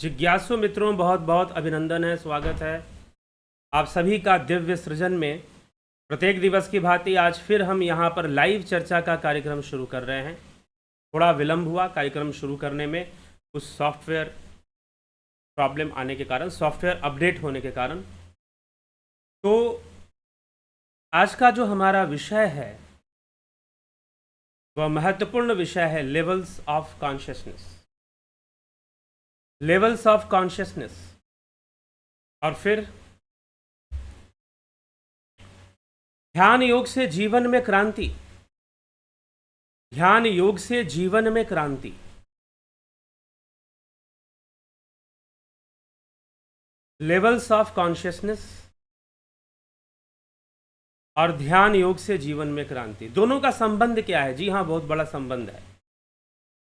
जिज्ञासु मित्रों, बहुत बहुत अभिनंदन है, स्वागत है आप सभी का दिव्य सृजन में। प्रत्येक दिवस की भांति आज फिर हम यहाँ पर लाइव चर्चा का कार्यक्रम शुरू कर रहे हैं। थोड़ा विलंब हुआ कार्यक्रम शुरू करने में, कुछ सॉफ्टवेयर प्रॉब्लम आने के कारण, सॉफ्टवेयर अपडेट होने के कारण। तो आज का जो हमारा विषय है वह महत्वपूर्ण विषय है, levels of consciousness. Levels of consciousness. और फिर ध्यान योग से जीवन में क्रांति। ध्यान योग से जीवन में क्रांति। लेवल्स ऑफ कॉन्शियसनेस और ध्यान योग से जीवन में क्रांति, दोनों का संबंध क्या है? जी हाँ, बहुत बड़ा संबंध है।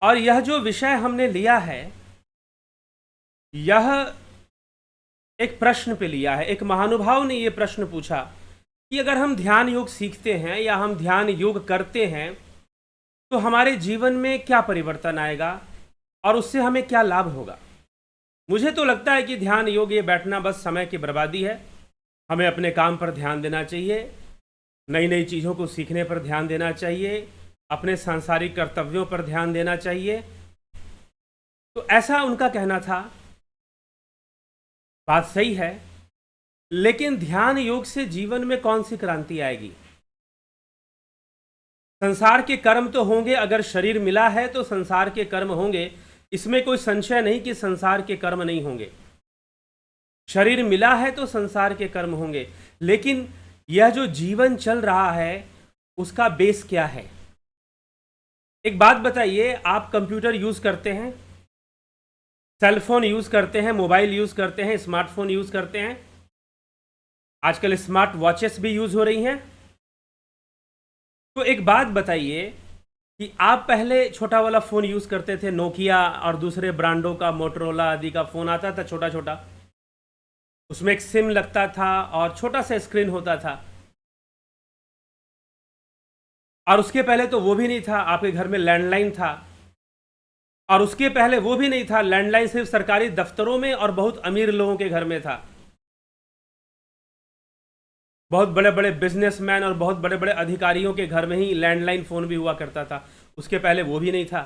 और यह जो विषय हमने लिया है, यह एक प्रश्न पे लिया है। एक महानुभाव ने यह प्रश्न पूछा कि अगर हम ध्यान योग सीखते हैं या हम ध्यान योग करते हैं तो हमारे जीवन में क्या परिवर्तन आएगा और उससे हमें क्या लाभ होगा। मुझे तो लगता है कि ध्यान योग ये बैठना बस समय की बर्बादी है। हमें अपने काम पर ध्यान देना चाहिए, नई नई चीज़ों को सीखने पर ध्यान देना चाहिए, अपने सांसारिक कर्तव्यों पर ध्यान देना चाहिए। तो ऐसा उनका कहना था। बात सही है, लेकिन ध्यान योग से जीवन में कौन सी क्रांति आएगी? संसार के कर्म तो होंगे, अगर शरीर मिला है तो संसार के कर्म होंगे, इसमें कोई संशय नहीं कि संसार के कर्म नहीं होंगे। शरीर मिला है तो संसार के कर्म होंगे, लेकिन यह जो जीवन चल रहा है उसका बेस क्या है? एक बात बताइए, आप कंप्यूटर यूज करते हैं, सेलफोन यूज करते हैं, मोबाइल यूज करते हैं, स्मार्टफोन यूज करते हैं, आजकल स्मार्ट वॉचेस भी यूज हो रही हैं। तो एक बात बताइए कि आप पहले छोटा वाला फोन यूज करते थे, नोकिया और दूसरे ब्रांडों का, मोटरोला आदि का फोन आता था, छोटा छोटा, उसमें एक सिम लगता था और छोटा सा स्क्रीन होता था। और उसके पहले तो वो भी नहीं था, आपके घर में लैंडलाइन था। और उसके पहले वो भी नहीं था, लैंडलाइन सिर्फ सरकारी दफ्तरों में और बहुत अमीर लोगों के घर में था। बहुत बड़े बड़े बिजनेसमैन और बहुत बड़े बड़े अधिकारियों के घर में ही लैंडलाइन फोन भी हुआ करता था, उसके पहले वो भी नहीं था।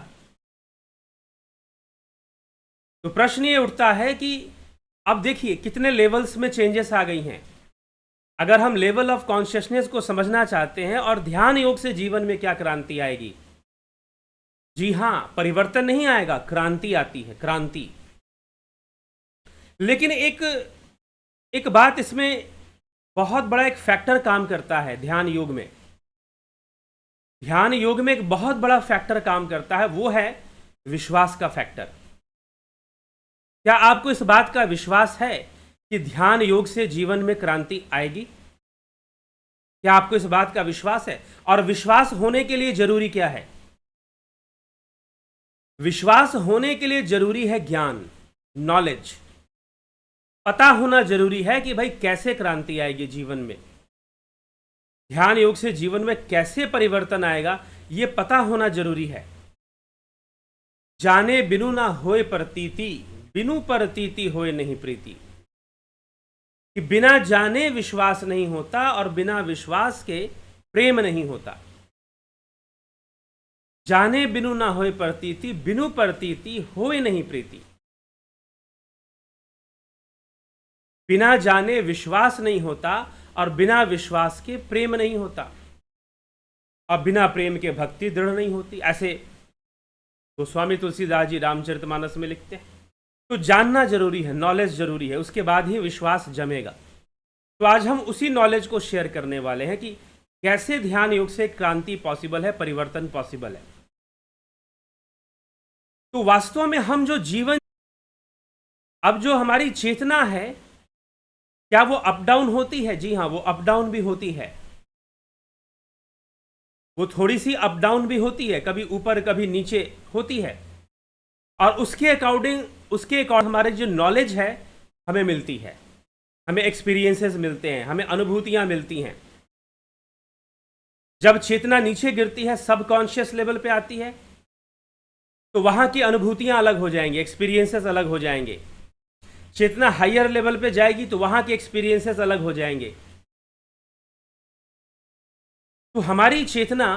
तो प्रश्न ये उठता है कि अब देखिए कितने लेवल्स में चेंजेस आ गई हैं। अगर हम लेवल ऑफ कॉन्शियसनेस को समझना चाहते हैं और ध्यान योग से जीवन में क्या क्रांति आएगी, जी हां, परिवर्तन नहीं आएगा, क्रांति आती है, क्रांति। लेकिन एक बात इसमें बहुत बड़ा एक फैक्टर काम करता है। ध्यान योग में एक बहुत बड़ा फैक्टर काम करता है, वो है विश्वास का फैक्टर। क्या आपको इस बात का विश्वास है कि ध्यान योग से जीवन में क्रांति आएगी? क्या आपको इस बात का विश्वास है? और विश्वास होने के लिए जरूरी क्या है? विश्वास होने के लिए जरूरी है ज्ञान, नॉलेज। पता होना जरूरी है कि भाई कैसे क्रांति आएगी जीवन में, ध्यान योग से जीवन में कैसे परिवर्तन आएगा, यह पता होना जरूरी है। जाने बिनु ना होए प्रतीति, बिनु प्रतीति होए नहीं प्रीति। कि बिना जाने विश्वास नहीं होता और बिना विश्वास के प्रेम नहीं होता। जाने बिनु ना होए प्रतीति, बिनु प्रतीति होए नहीं प्रीति। बिना जाने विश्वास नहीं होता और बिना विश्वास के प्रेम नहीं होता, और बिना प्रेम के भक्ति दृढ़ नहीं होती। ऐसे गोस्वामी तुलसीदास जी रामचरितमानस में लिखते हैं। तो जानना जरूरी है, नॉलेज जरूरी है, उसके बाद ही विश्वास जमेगा। तो आज हम उसी नॉलेज को शेयर करने वाले हैं कि कैसे ध्यान योग से क्रांति पॉसिबल है, परिवर्तन पॉसिबल है। तो वास्तव में हम जो जीवन, अब जो हमारी चेतना है, क्या वो अप डाउन होती है? जी हां, वो अप डाउन भी होती है। वो थोड़ी सी अप डाउन भी होती है, कभी ऊपर कभी नीचे होती है। और उसके अकॉर्डिंग हमारे जो नॉलेज है हमें मिलती है, हमें एक्सपीरियंसेस मिलते हैं, हमें अनुभूतियां मिलती हैं। जब चेतना नीचे गिरती है, सबकॉन्शियस लेवल पे आती है, तो वहां की अनुभूतियां अलग हो जाएंगी, एक्सपीरियंसेस अलग हो जाएंगे। चेतना हायर लेवल पे जाएगी तो वहां के एक्सपीरियंसेस अलग हो जाएंगे। तो हमारी चेतना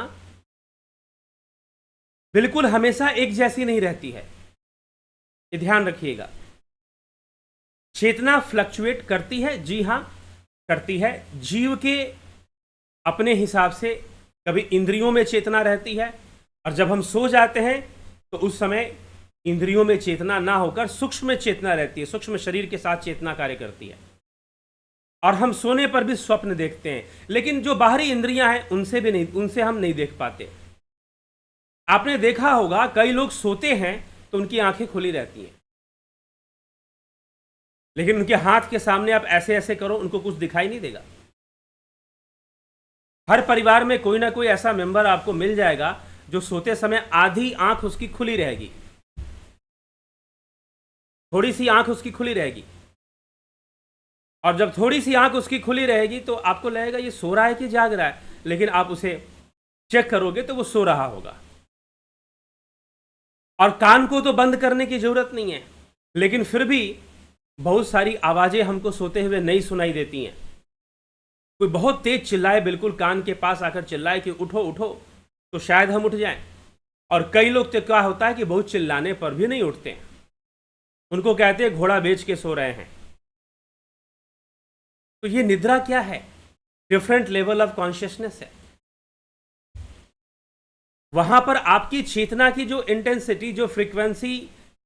बिल्कुल हमेशा एक जैसी नहीं रहती है, ये ध्यान रखिएगा। चेतना फ्लक्चुएट करती है, जी हां करती है। जीव के अपने हिसाब से कभी इंद्रियों में चेतना रहती है, और जब हम सो जाते हैं तो उस समय इंद्रियों में चेतना ना होकर सूक्ष्म चेतना रहती है, सूक्ष्म शरीर के साथ चेतना कार्य करती है। और हम सोने पर भी स्वप्न देखते हैं, लेकिन जो बाहरी इंद्रियां हैं उनसे हम नहीं देख पाते। आपने देखा होगा कई लोग सोते हैं तो उनकी आंखें खुली रहती हैं, लेकिन उनके हाथ के सामने आप ऐसे ऐसे करो, उनको कुछ दिखाई नहीं देगा। हर परिवार में कोई ना कोई ऐसा मेंबर आपको मिल जाएगा जो सोते समय आधी आंख उसकी खुली रहेगी, थोड़ी सी आंख उसकी खुली रहेगी। और जब थोड़ी सी आंख उसकी खुली रहेगी तो आपको लगेगा ये सो रहा है कि जाग रहा है, लेकिन आप उसे चेक करोगे तो वो सो रहा होगा। और कान को तो बंद करने की जरूरत नहीं है, लेकिन फिर भी बहुत सारी आवाजें हमको सोते हुए नहीं सुनाई देती हैं। कोई बहुत तेज चिल्लाए, बिल्कुल कान के पास आकर चिल्लाए कि उठो उठो, तो शायद हम उठ जाएं। और कई लोग तो क्या होता है कि बहुत चिल्लाने पर भी नहीं उठते हैं, उनको कहते हैं घोड़ा बेच के सो रहे हैं। तो ये निद्रा क्या है? डिफरेंट लेवल ऑफ कॉन्शियसनेस है। वहां पर आपकी चेतना की जो इंटेंसिटी, जो फ्रीक्वेंसी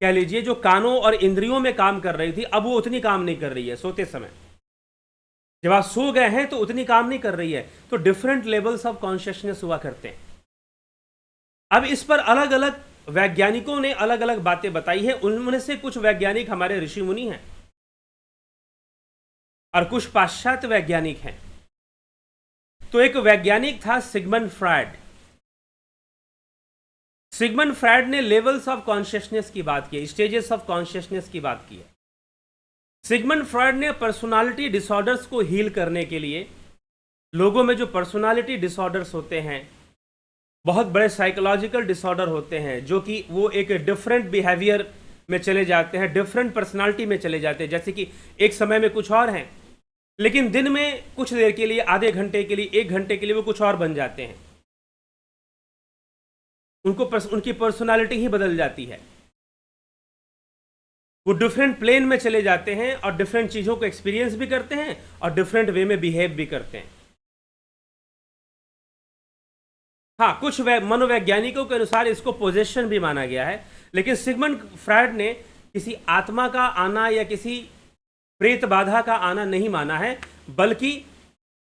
कह लीजिए, जो कानों और इंद्रियों में काम कर रही थी, अब वो उतनी काम नहीं कर रही है सोते समय। जब आप सो गए हैं तो उतनी काम नहीं कर रही है। तो डिफरेंट लेवल्स ऑफ कॉन्शियसनेस हुआ करते हैं। अब इस पर अलग अलग वैज्ञानिकों ने अलग अलग बातें बताई है। उनमें से कुछ वैज्ञानिक हमारे ऋषि मुनि हैं और कुछ पाश्चात्य वैज्ञानिक हैं। तो एक वैज्ञानिक था सिगमंड फ्रायड। सिगमंड फ्रायड ने लेवल्स ऑफ कॉन्शियसनेस की बात की, स्टेजेस ऑफ कॉन्शियसनेस की बात की है। सिगमंड फ्रायड ने पर्सनालिटी डिसऑर्डर्स को हील करने के लिए, लोगों में जो पर्सनालिटी डिसऑर्डर्स होते हैं, बहुत बड़े साइकोलॉजिकल डिसऑर्डर होते हैं, जो कि वो एक डिफरेंट बिहेवियर में चले जाते हैं, डिफरेंट पर्सनालिटी में चले जाते हैं। जैसे कि एक समय में कुछ और हैं, लेकिन दिन में कुछ देर के लिए, आधे घंटे के लिए, 1 घंटे के लिए वो कुछ और बन जाते हैं। उनकी पर्सनालिटी ही बदल जाती है। वो डिफरेंट प्लेन में चले जाते हैं और डिफरेंट चीजों को एक्सपीरियंस भी करते हैं और डिफरेंट वे में बिहेव भी करते हैं। हाँ, कुछ मनोवैज्ञानिकों के अनुसार इसको पोजेशन भी माना गया है, लेकिन सिगमंड फ्रायड ने किसी आत्मा का आना या किसी प्रेत बाधा का आना नहीं माना है, बल्कि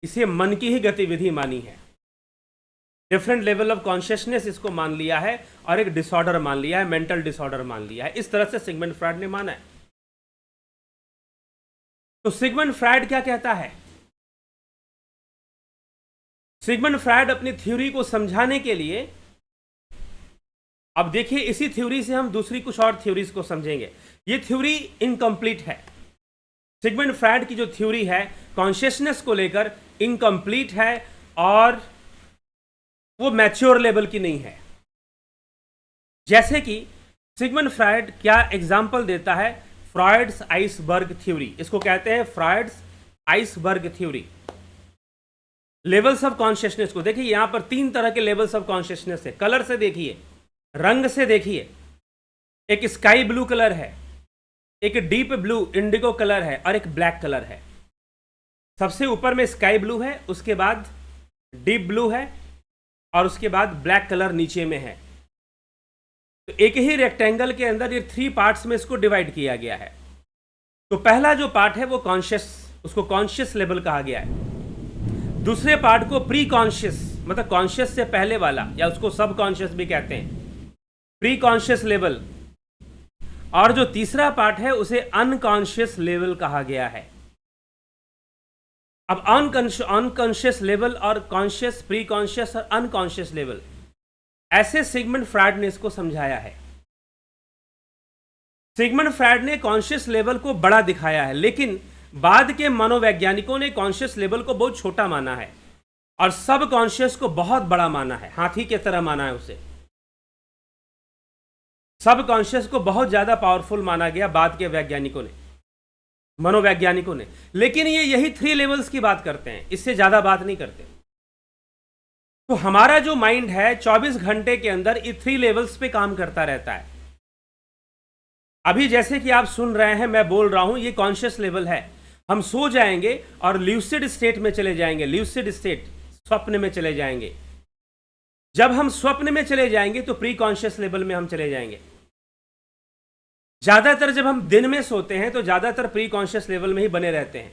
इसे मन की ही गतिविधि मानी है। डिफरेंट लेवल ऑफ कॉन्शियसनेस इसको मान लिया है और एक डिसऑर्डर मान लिया है, मेंटल डिसऑर्डर मान लिया है। इस तरह से सिगमंड फ्रायड ने माना है। तो सिगमंड फ्रायड क्या कहता है? सिगमंड फ्रायड अपनी थ्योरी को समझाने के लिए, अब देखिए इसी थ्योरी से हम दूसरी कुछ और थ्योरीज को समझेंगे। ये थ्योरी इनकम्प्लीट है। सिगमंड फ्रायड की जो थ्योरी है कॉन्शियसनेस को लेकर, इनकम्प्लीट है और वो मैच्योर लेवल की नहीं है। जैसे कि सिगमंड फ्रायड क्या एग्जाम्पल देता है, फ्रायड्स आइसबर्ग थ्योरी, इसको कहते हैं Freud's iceberg theory. Levels of consciousness को देखिए, यहां पर 3 तरह के लेवल्स ऑफ कॉन्शियसनेस है। कलर से देखिए, रंग से देखिए, एक स्काई ब्लू कलर है, एक डीप ब्लू इंडिगो कलर है और एक ब्लैक कलर है। सबसे ऊपर में स्काई ब्लू है, उसके बाद डीप ब्लू है और उसके बाद ब्लैक कलर नीचे में है। तो एक ही रेक्टेंगल के अंदर ये 3 पार्ट्स में इसको डिवाइड किया गया है। तो पहला जो पार्ट है वो कॉन्शियस, उसको कॉन्शियस लेवल कहा गया है। दूसरे पार्ट को प्री कॉन्शियस, मतलब कॉन्शियस से पहले वाला, या उसको सब कॉन्शियस भी कहते हैं, प्री कॉन्शियस लेवल। और जो तीसरा पार्ट है उसे अनकॉन्शियस लेवल कहा गया है। अब अनकॉन्शियस लेवल और कॉन्शियस, प्री कॉन्शियस और अनकॉन्शियस लेवल, ऐसे सिगमंड फ्रायड ने इसको समझाया है। सिगमंड फ्रायड ने कॉन्शियस लेवल को बड़ा दिखाया है, लेकिन बाद के मनोवैज्ञानिकों ने कॉन्शियस लेवल को बहुत छोटा माना है और सब कॉन्शियस को बहुत बड़ा माना है, हाथी की तरह माना है उसे। सब कॉन्शियस को बहुत ज्यादा पावरफुल माना गया बाद के वैज्ञानिकों ने। मनोवैज्ञानिकों ने। लेकिन ये यही 3 लेवल्स की बात करते हैं, इससे ज्यादा बात नहीं करते। तो हमारा जो माइंड है 24 घंटे के अंदर ये 3 लेवल्स पे काम करता रहता है। अभी जैसे कि आप सुन रहे हैं, मैं बोल रहा हूं, ये कॉन्शियस लेवल है। हम सो जाएंगे और ल्यूसिड स्टेट में चले जाएंगे, ल्यूसिड स्टेट, स्वप्न में चले जाएंगे। जब हम स्वप्न में चले जाएंगे तो प्री कॉन्शियस लेवल में हम चले जाएंगे। ज्यादातर जब हम दिन में सोते हैं तो ज्यादातर प्री कॉन्शियस लेवल में ही बने रहते हैं,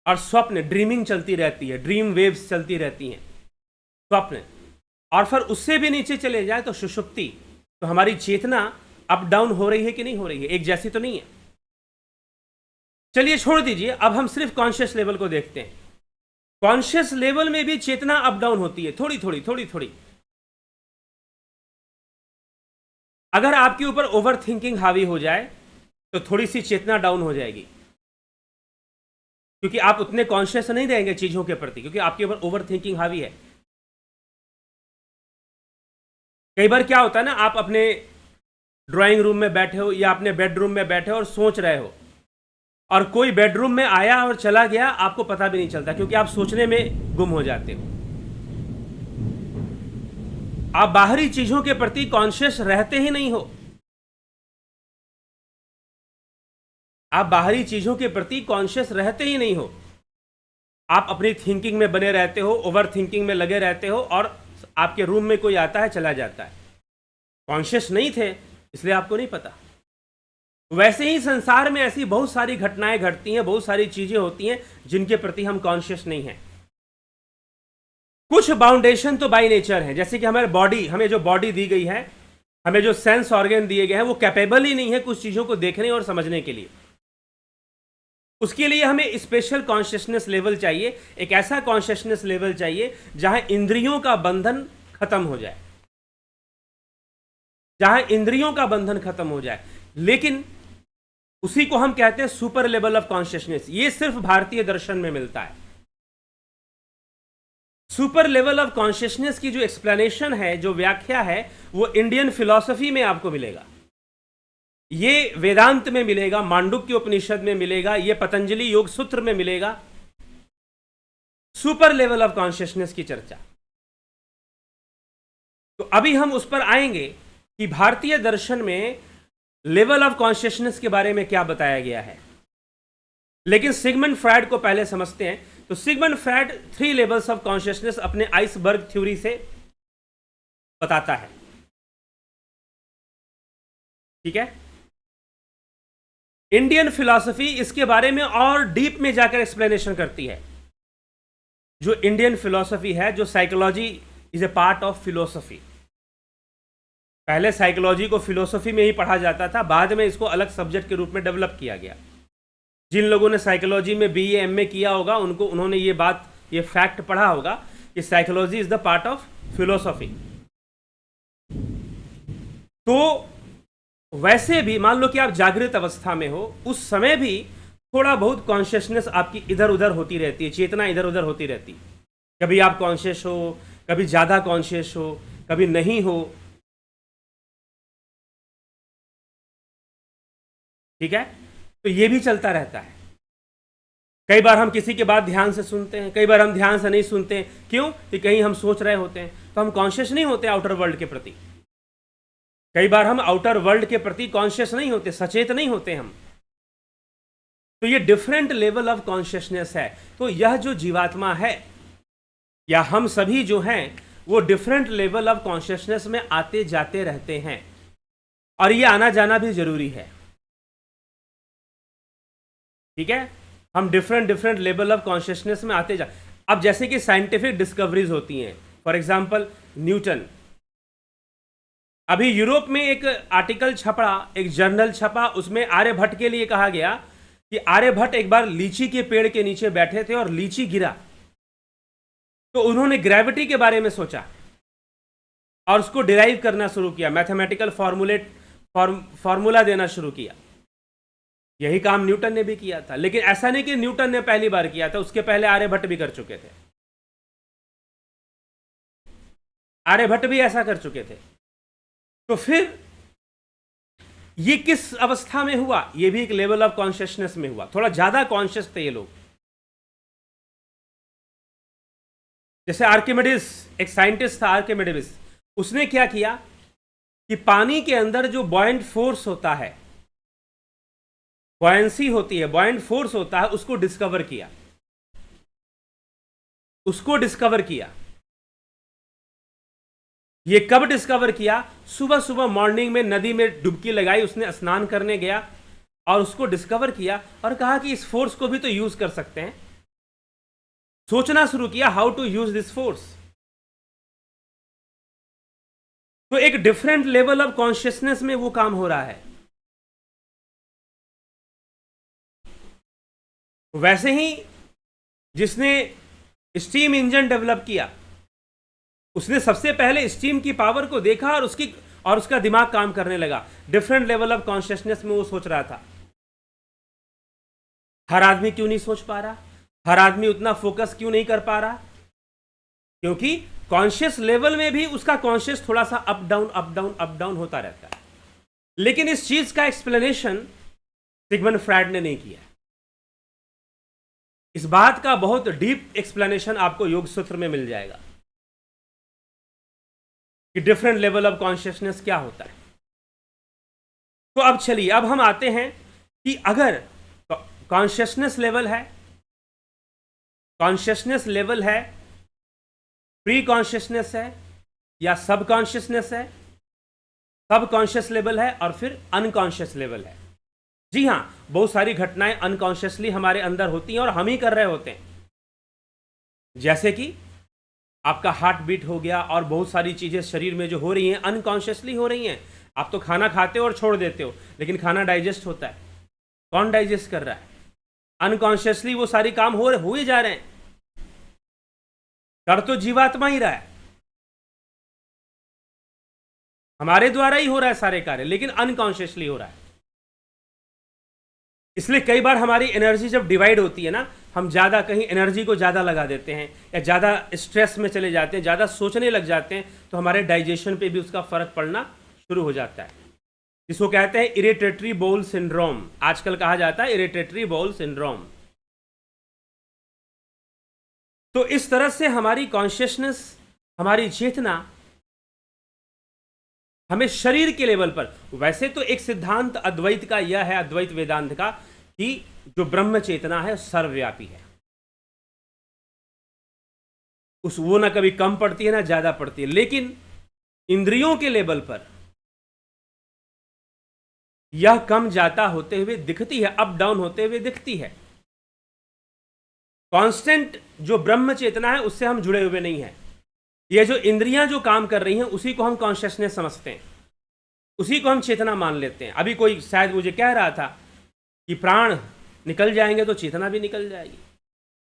और स्वप्न, ड्रीमिंग चलती रहती है, ड्रीम वेव्स चलती रहती हैं, स्वप्न। और फिर उससे भी नीचे चले जाए तो सुषुप्ति। तो हमारी चेतना अप डाउन हो रही है कि नहीं हो रही है, एक जैसी तो नहीं है। चलिए छोड़ दीजिए, अब हम सिर्फ कॉन्शियस लेवल को देखते हैं। कॉन्शियस लेवल में भी चेतना अप डाउन होती है, थोड़ी थोड़ी थोड़ी थोड़ी। अगर आपके ऊपर ओवर थिंकिंग हावी हो जाए तो थोड़ी सी चेतना डाउन हो जाएगी, क्योंकि आप उतने कॉन्शियस नहीं रहेंगे चीजों के प्रति, क्योंकि आपके ऊपर ओवर थिंकिंग हावी है। कई बार क्या होता है ना, आप अपने ड्राइंग रूम में बैठे हो या अपने बेडरूम में बैठे हो और सोच रहे हो, और कोई बेडरूम में आया और चला गया, आपको पता भी नहीं चलता, क्योंकि आप सोचने में गुम हो जाते हो। आप बाहरी चीजों के प्रति कॉन्शियस रहते ही नहीं हो। आप बाहरी चीजों के प्रति कॉन्शियस रहते ही नहीं हो। आप अपनी थिंकिंग में बने रहते हो, ओवर थिंकिंग में लगे रहते हो, और आपके रूम में कोई आता है चला जाता है। कॉन्शियस नहीं थे इसलिए आपको नहीं पता। वैसे ही संसार में ऐसी बहुत सारी घटनाएं घटती हैं, बहुत सारी चीजें होती हैं जिनके प्रति हम कॉन्शियस नहीं हैं। कुछ बाउंडेशन तो बाय नेचर है, जैसे कि हमारे बॉडी, हमें जो बॉडी दी गई है, हमें जो सेंस ऑर्गन दिए गए हैं, वो कैपेबल ही नहीं है कुछ चीजों को देखने और समझने के लिए। उसके लिए हमें स्पेशल कॉन्शियसनेस लेवल चाहिए, एक ऐसा कॉन्शियसनेस लेवल चाहिए जहां इंद्रियों का बंधन खत्म हो जाए, जहां इंद्रियों का बंधन खत्म हो जाए। लेकिन उसी को हम कहते हैं सुपर लेवल ऑफ कॉन्शियसनेस। ये सिर्फ भारतीय दर्शन में मिलता है। सुपर लेवल ऑफ कॉन्शियसनेस की जो एक्सप्लेनेशन है, जो व्याख्या है, वो इंडियन फिलॉसफी में आपको मिलेगा। ये वेदांत में मिलेगा, मांडुक्य उपनिषद में मिलेगा, ये पतंजलि योग सूत्र में मिलेगा। सुपर लेवल ऑफ कॉन्शियसनेस की चर्चा। तो अभी हम उस पर आएंगे कि भारतीय दर्शन में लेवल ऑफ कॉन्शियसनेस के बारे में क्या बताया गया है। लेकिन सिगमंड फ्रायड को पहले समझते हैं। तो Sigmund Freud 3 levels of consciousness अपने आइसबर्ग थ्योरी से बताता है। ठीक है, इंडियन फिलॉसफी इसके बारे में और डीप में जाकर एक्सप्लेनेशन करती है। जो इंडियन फिलॉसफी है, जो psychology is a part of philosophy. पहले साइकोलॉजी को फिलॉसफी में ही पढ़ा जाता था, बाद में इसको अलग सब्जेक्ट के रूप में डेवलप किया गया। जिन लोगों ने साइकोलॉजी में बीए एमए किया होगा, उन्होंने ये फैक्ट पढ़ा होगा कि psychology is the part of philosophy. तो वैसे भी मान लो कि आप जागृत अवस्था में हो, उस समय भी थोड़ा बहुत कॉन्शियसनेस आपकी इधर उधर होती रहती है, चेतना इधर उधर होती रहती है। कभी आप कॉन्शियस हो, कभी ज्यादा कॉन्शियस हो, कभी नहीं हो। ठीक है, तो ये भी चलता रहता है। कई बार हम किसी की बात ध्यान से सुनते हैं, कई बार हम ध्यान से नहीं सुनते हैं। क्यों? कि कहीं हम सोच रहे होते हैं, तो हम कॉन्शियस नहीं होते आउटर वर्ल्ड के प्रति। कई बार हम आउटर वर्ल्ड के प्रति कॉन्शियस नहीं होते, सचेत नहीं होते हम। तो ये डिफरेंट लेवल ऑफ कॉन्शियसनेस है। तो यह जो जीवात्मा है, या हम सभी जो हैं, वो डिफरेंट लेवल ऑफ कॉन्शियसनेस में आते जाते रहते हैं, और ये आना जाना भी जरूरी है। ठीक है, हम डिफरेंट लेवल ऑफ कॉन्शियसनेस में आते जा। अब जैसे कि साइंटिफिक डिस्कवरीज होती हैं, फॉर एग्जांपल न्यूटन। अभी यूरोप में एक आर्टिकल छपा, एक जर्नल छपा, उसमें आर्यभट्ट के लिए कहा गया कि आर्यभट्ट एक बार लीची के पेड़ के नीचे बैठे थे और लीची गिरा, तो उन्होंने ग्रेविटी के बारे में सोचा और उसको डिराइव करना शुरू किया, मैथमेटिकल फॉर्मूला देना शुरू किया। यही काम न्यूटन ने भी किया था। लेकिन ऐसा नहीं कि न्यूटन ने पहली बार किया था, उसके पहले आर्यभट्ट भी कर चुके थे। आर्यभट्ट भी ऐसा कर चुके थे। तो फिर ये किस अवस्था में हुआ? ये भी एक लेवल ऑफ कॉन्शियसनेस में हुआ, थोड़ा ज्यादा कॉन्शियस थे ये लोग। जैसे आर्किमिडीज, एक साइंटिस्ट था आर्किमिडीज, उसने क्या किया कि पानी के अंदर जो बॉयंट फोर्स होता है, बॉयंसी होती है, बॉयंट फोर्स होता है, उसको डिस्कवर किया। ये कब डिस्कवर किया? सुबह सुबह मॉर्निंग में नदी में डुबकी लगाई, उसने स्नान करने गया और उसको डिस्कवर किया और कहा कि इस फोर्स को भी तो यूज कर सकते हैं। सोचना शुरू किया how to use this force. तो एक डिफरेंट लेवल ऑफ कॉन्शियसनेस में वो काम हो रहा है। वैसे ही जिसने स्टीम इंजन डेवलप किया, उसने सबसे पहले स्टीम की पावर को देखा और उसका दिमाग काम करने लगा। डिफरेंट लेवल ऑफ कॉन्शियसनेस में वो सोच रहा था। हर आदमी क्यों नहीं सोच पा रहा? हर आदमी उतना फोकस क्यों नहीं कर पा रहा? क्योंकि कॉन्शियस लेवल में भी उसका कॉन्शियस थोड़ा सा up down up down up down होता रहता है। लेकिन इस चीज का एक्सप्लेनेशन सिगमंड फ्रायड ने नहीं किया। इस बात का बहुत डीप एक्सप्लेनेशन आपको योग सूत्र में मिल जाएगा कि डिफरेंट लेवल ऑफ कॉन्शियसनेस क्या होता है। तो अब चलिए, अब हम आते हैं कि अगर कॉन्शियसनेस लेवल है, प्री कॉन्शियसनेस है या सब कॉन्शियसनेस है, सब कॉन्शियस लेवल है और फिर अनकॉन्शियस लेवल है। जी हां, बहुत सारी घटनाएं अनकॉन्शियसली हमारे अंदर होती हैं और हम ही कर रहे होते हैं। जैसे कि आपका हार्ट बीट हो गया और बहुत सारी चीजें शरीर में जो हो रही हैं अनकॉन्शियसली हो रही हैं। आप तो खाना खाते हो और छोड़ देते हो, लेकिन खाना डाइजेस्ट होता है। कौन डाइजेस्ट कर रहा है? अनकॉन्शियसली वो सारी काम हो ही जा रहे हैं। कर तो जीवात्मा ही रहा है, हमारे द्वारा ही हो रहा है सारे कार्य, लेकिन अनकॉन्शियसली हो रहा है। इसलिए कई बार हमारी एनर्जी जब डिवाइड होती है ना, हम ज्यादा कहीं एनर्जी को ज्यादा लगा देते हैं या ज्यादा स्ट्रेस में चले जाते हैं, ज्यादा सोचने लग जाते हैं, तो हमारे डाइजेशन पे भी उसका फर्क पड़ना शुरू हो जाता है, जिसको कहते हैं इरिटेटरी बाउल सिंड्रोम। आजकल कहा जाता है इरिटेटरी बाउल सिंड्रोम। तो इस तरह से हमारी कॉन्शियसनेस, हमारी चेतना हमें शरीर के लेवल पर, वैसे तो एक सिद्धांत अद्वैत का यह है, अद्वैत वेदांत का, कि जो ब्रह्म चेतना है सर्वव्यापी है। वो ना कभी कम पड़ती है ना ज्यादा पड़ती है, लेकिन इंद्रियों के लेवल पर यह कम जाता होते हुए दिखती है, अप डाउन होते हुए दिखती है। कांस्टेंट जो ब्रह्म चेतना है उससे हम जुड़े हुए नहीं हैं। ये जो इंद्रियां जो काम कर रही हैं उसी को हम कॉन्शियसनेस समझते हैं, उसी को हम चेतना मान लेते हैं। अभी कोई शायद मुझे कह रहा था कि प्राण निकल जाएंगे तो चेतना भी निकल जाएगी,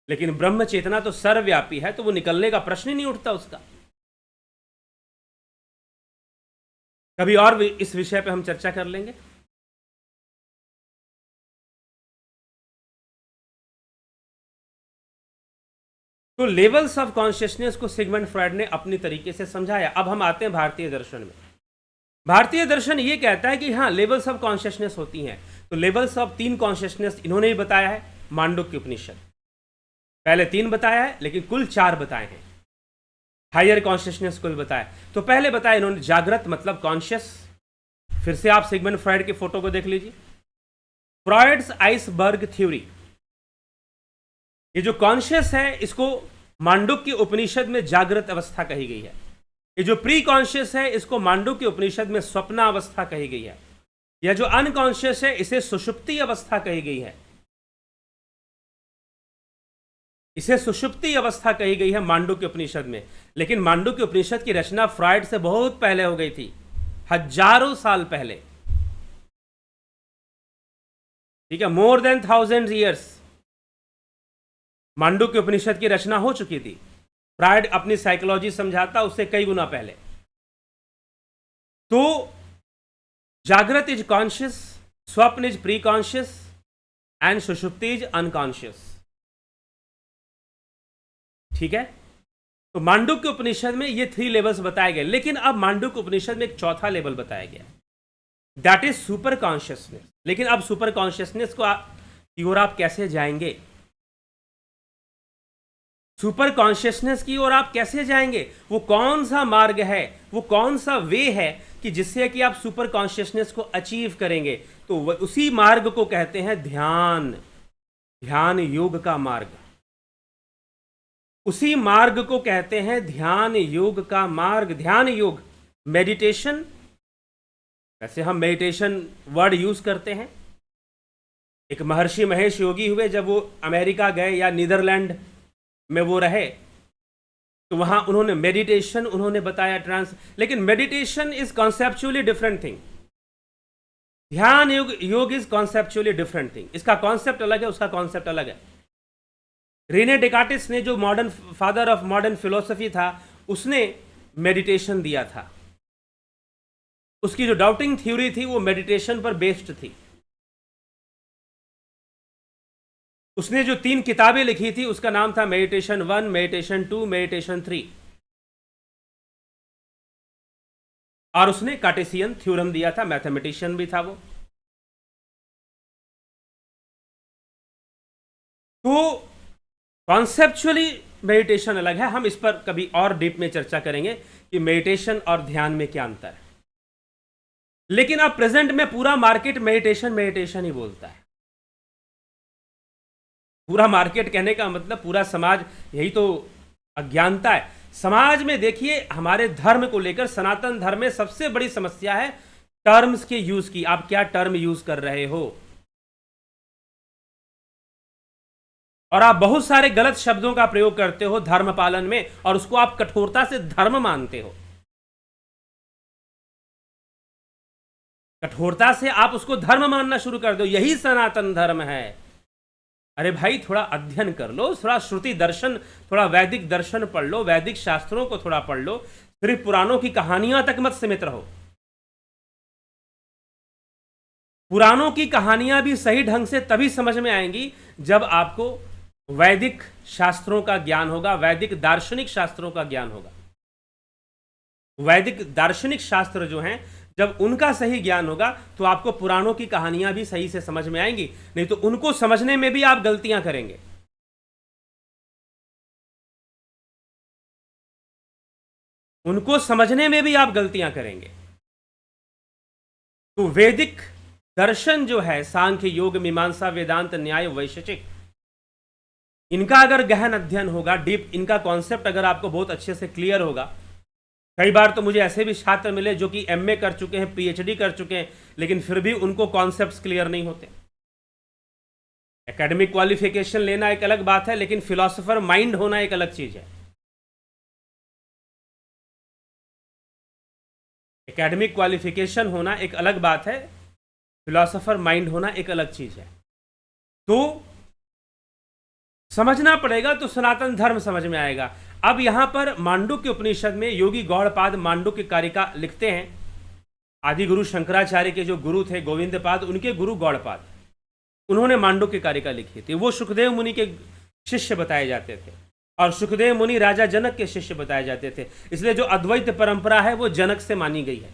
लेकिन ब्रह्म चेतना तो सर्वव्यापी है, तो वो निकलने का प्रश्न ही नहीं उठता उसका। कभी और भी इस विषय पे हम चर्चा कर लेंगे। तो लेवल्स ऑफ कॉन्शियसनेस को सिगमंड फ्रॉइड ने अपनी तरीके से समझाया। अब हम आते हैं भारतीय दर्शन में। भारतीय दर्शन ये कहता है कि हाँ, लेवल्स ऑफ कॉन्शियसनेस होती हैं। तो लेवल्स ऑफ 3 कॉन्शियसनेस इन्होंने ही बताया है, मांडुक्य उपनिषद। पहले 3 बताया है, लेकिन कुल 4 बताए हैं। हायर कॉन्शियसनेस को भी बताया। तो पहले बताया इन्होंने जागृत मतलब कॉन्शियस। फिर से आप सिगमंड फ्रॉइड की फोटो को देख लीजिए, फ्रॉइड्स आइसबर्ग थ्योरी। ये जो कॉन्शियस है इसको मांडुक्य उपनिषद में जागृत अवस्था कही गई है। ये जो प्री कॉन्शियस है इसको मांडुक्य उपनिषद में स्वप्न अवस्था कही गई है। यह जो अनकॉन्शियस है इसे सुषुप्ति अवस्था कही गई है। इसे सुषुप्ति अवस्था कही गई है मांडुक्य उपनिषद में। लेकिन मांडुक्य उपनिषद की रचना फ्रॉइड से बहुत पहले हो गई थी, हजारों साल पहले। ठीक है, मोर देन 1000 ईयर्स मांडुक्य उपनिषद की रचना हो चुकी थी। फ्रॉइड अपनी साइकोलॉजी समझाता उससे कई गुना पहले। तो जागृत इज कॉन्शियस, स्वप्न इज प्री कॉन्शियस एंड सुषुप्ति इज अनकॉन्शियस। ठीक है, तो मांडुक्य उपनिषद में ये 3 लेवल्स बताए गए। लेकिन अब मांडुक्य उपनिषद में एक चौथा लेवल बताया गया, दैट इज सुपर कॉन्शियसनेस। लेकिन अब सुपर कॉन्शियसनेस की ओर आप कैसे जाएंगे? सुपर कॉन्शियसनेस की ओर आप कैसे जाएंगे? वो कौन सा मार्ग है, वो कौन सा वे है कि जिससे कि आप सुपर कॉन्शियसनेस को अचीव करेंगे? तो उसी मार्ग को कहते हैं ध्यान, ध्यान योग का मार्ग। उसी मार्ग को कहते हैं ध्यान योग का मार्ग। ध्यान योग, मेडिटेशन, वैसे हम मेडिटेशन वर्ड यूज करते हैं। एक महर्षि महेश योगी हुए, जब वो अमेरिका गए या नीदरलैंड में वो रहे, तो वहां उन्होंने मेडिटेशन उन्होंने बताया लेकिन meditation is conceptually different thing. ध्यान योग इज कॉन्सेप्चुअली डिफरेंट थिंग। इसका कॉन्सेप्ट अलग है, उसका कॉन्सेप्ट अलग है। रेने डेकार्टिस ने, जो modern father of modern philosophy था, उसने मेडिटेशन दिया था। उसकी जो डाउटिंग थ्योरी थी वो मेडिटेशन पर बेस्ड थी। उसने जो 3 किताबें लिखी थी, उसका नाम था मेडिटेशन 1, मेडिटेशन 2, मेडिटेशन 3। और उसने कार्टेशियन थ्योरम दिया था, मैथमेटिशियन भी था वो। तो कॉन्सेप्चुअली मेडिटेशन अलग है। हम इस पर कभी और डीप में चर्चा करेंगे कि मेडिटेशन और ध्यान में क्या अंतर है। लेकिन अब प्रेजेंट में पूरा मार्केट मेडिटेशन मेडिटेशन ही बोलता है। पूरा मार्केट कहने का मतलब पूरा समाज, यही तो अज्ञानता है। समाज में देखिए, हमारे धर्म को लेकर, सनातन धर्म में सबसे बड़ी समस्या है टर्म्स के यूज की। आप क्या टर्म यूज कर रहे हो? और आप बहुत सारे गलत शब्दों का प्रयोग करते हो धर्म पालन में, और उसको आप कठोरता से धर्म मानते हो। कठोरता से आप उसको धर्म मानना शुरू कर दो, यही सनातन धर्म है। अरे भाई, थोड़ा अध्ययन कर लो, थोड़ा श्रुति दर्शन, थोड़ा वैदिक दर्शन पढ़ लो, वैदिक शास्त्रों को थोड़ा पढ़ लो। सिर्फ पुराणों की कहानियां तक मत सीमित रहो। पुराणों की कहानियां भी सही ढंग से तभी समझ में आएंगी जब आपको वैदिक शास्त्रों का ज्ञान होगा, वैदिक दार्शनिक शास्त्रों का ज्ञान होगा। वैदिक दार्शनिक शास्त्र जो हैं, जब उनका सही ज्ञान होगा तो आपको पुराणों की कहानियां भी सही से समझ में आएंगी। नहीं तो उनको समझने में भी आप गलतियां करेंगे। उनको समझने में भी आप गलतियां करेंगे। तो वैदिक दर्शन जो है, सांख्य, योग, मीमांसा, वेदांत, न्याय, वैशेषिक, इनका अगर गहन अध्ययन होगा, डीप, इनका कॉन्सेप्ट अगर आपको बहुत अच्छे से क्लियर होगा। कई बार तो मुझे ऐसे भी छात्र मिले जो कि एमए कर चुके हैं, पीएचडी कर चुके हैं, लेकिन फिर भी उनको कॉन्सेप्ट्स क्लियर नहीं होते। एकेडमिक क्वालिफिकेशन लेना एक अलग बात है, लेकिन फिलोसोफर माइंड होना एक अलग चीज है। एकेडमिक क्वालिफिकेशन होना एक अलग बात है, फिलोसोफर माइंड होना एक अलग चीज है। तो समझना पड़ेगा, तो सनातन धर्म समझ में आएगा। अब यहां पर मांडुक्य उपनिषद में योगी गौड़पाद मांडुक्य कारिका लिखते हैं। आदि गुरु शंकराचार्य के जो गुरु थे गोविंदपाद, उनके गुरु गौड़पाद, उन्होंने मांडुक्य कारिका लिखी थी। वो सुखदेव मुनि के शिष्य बताए जाते थे, और सुखदेव मुनि राजा जनक के शिष्य बताए जाते थे। इसलिए जो अद्वैत परंपरा है वो जनक से मानी गई है।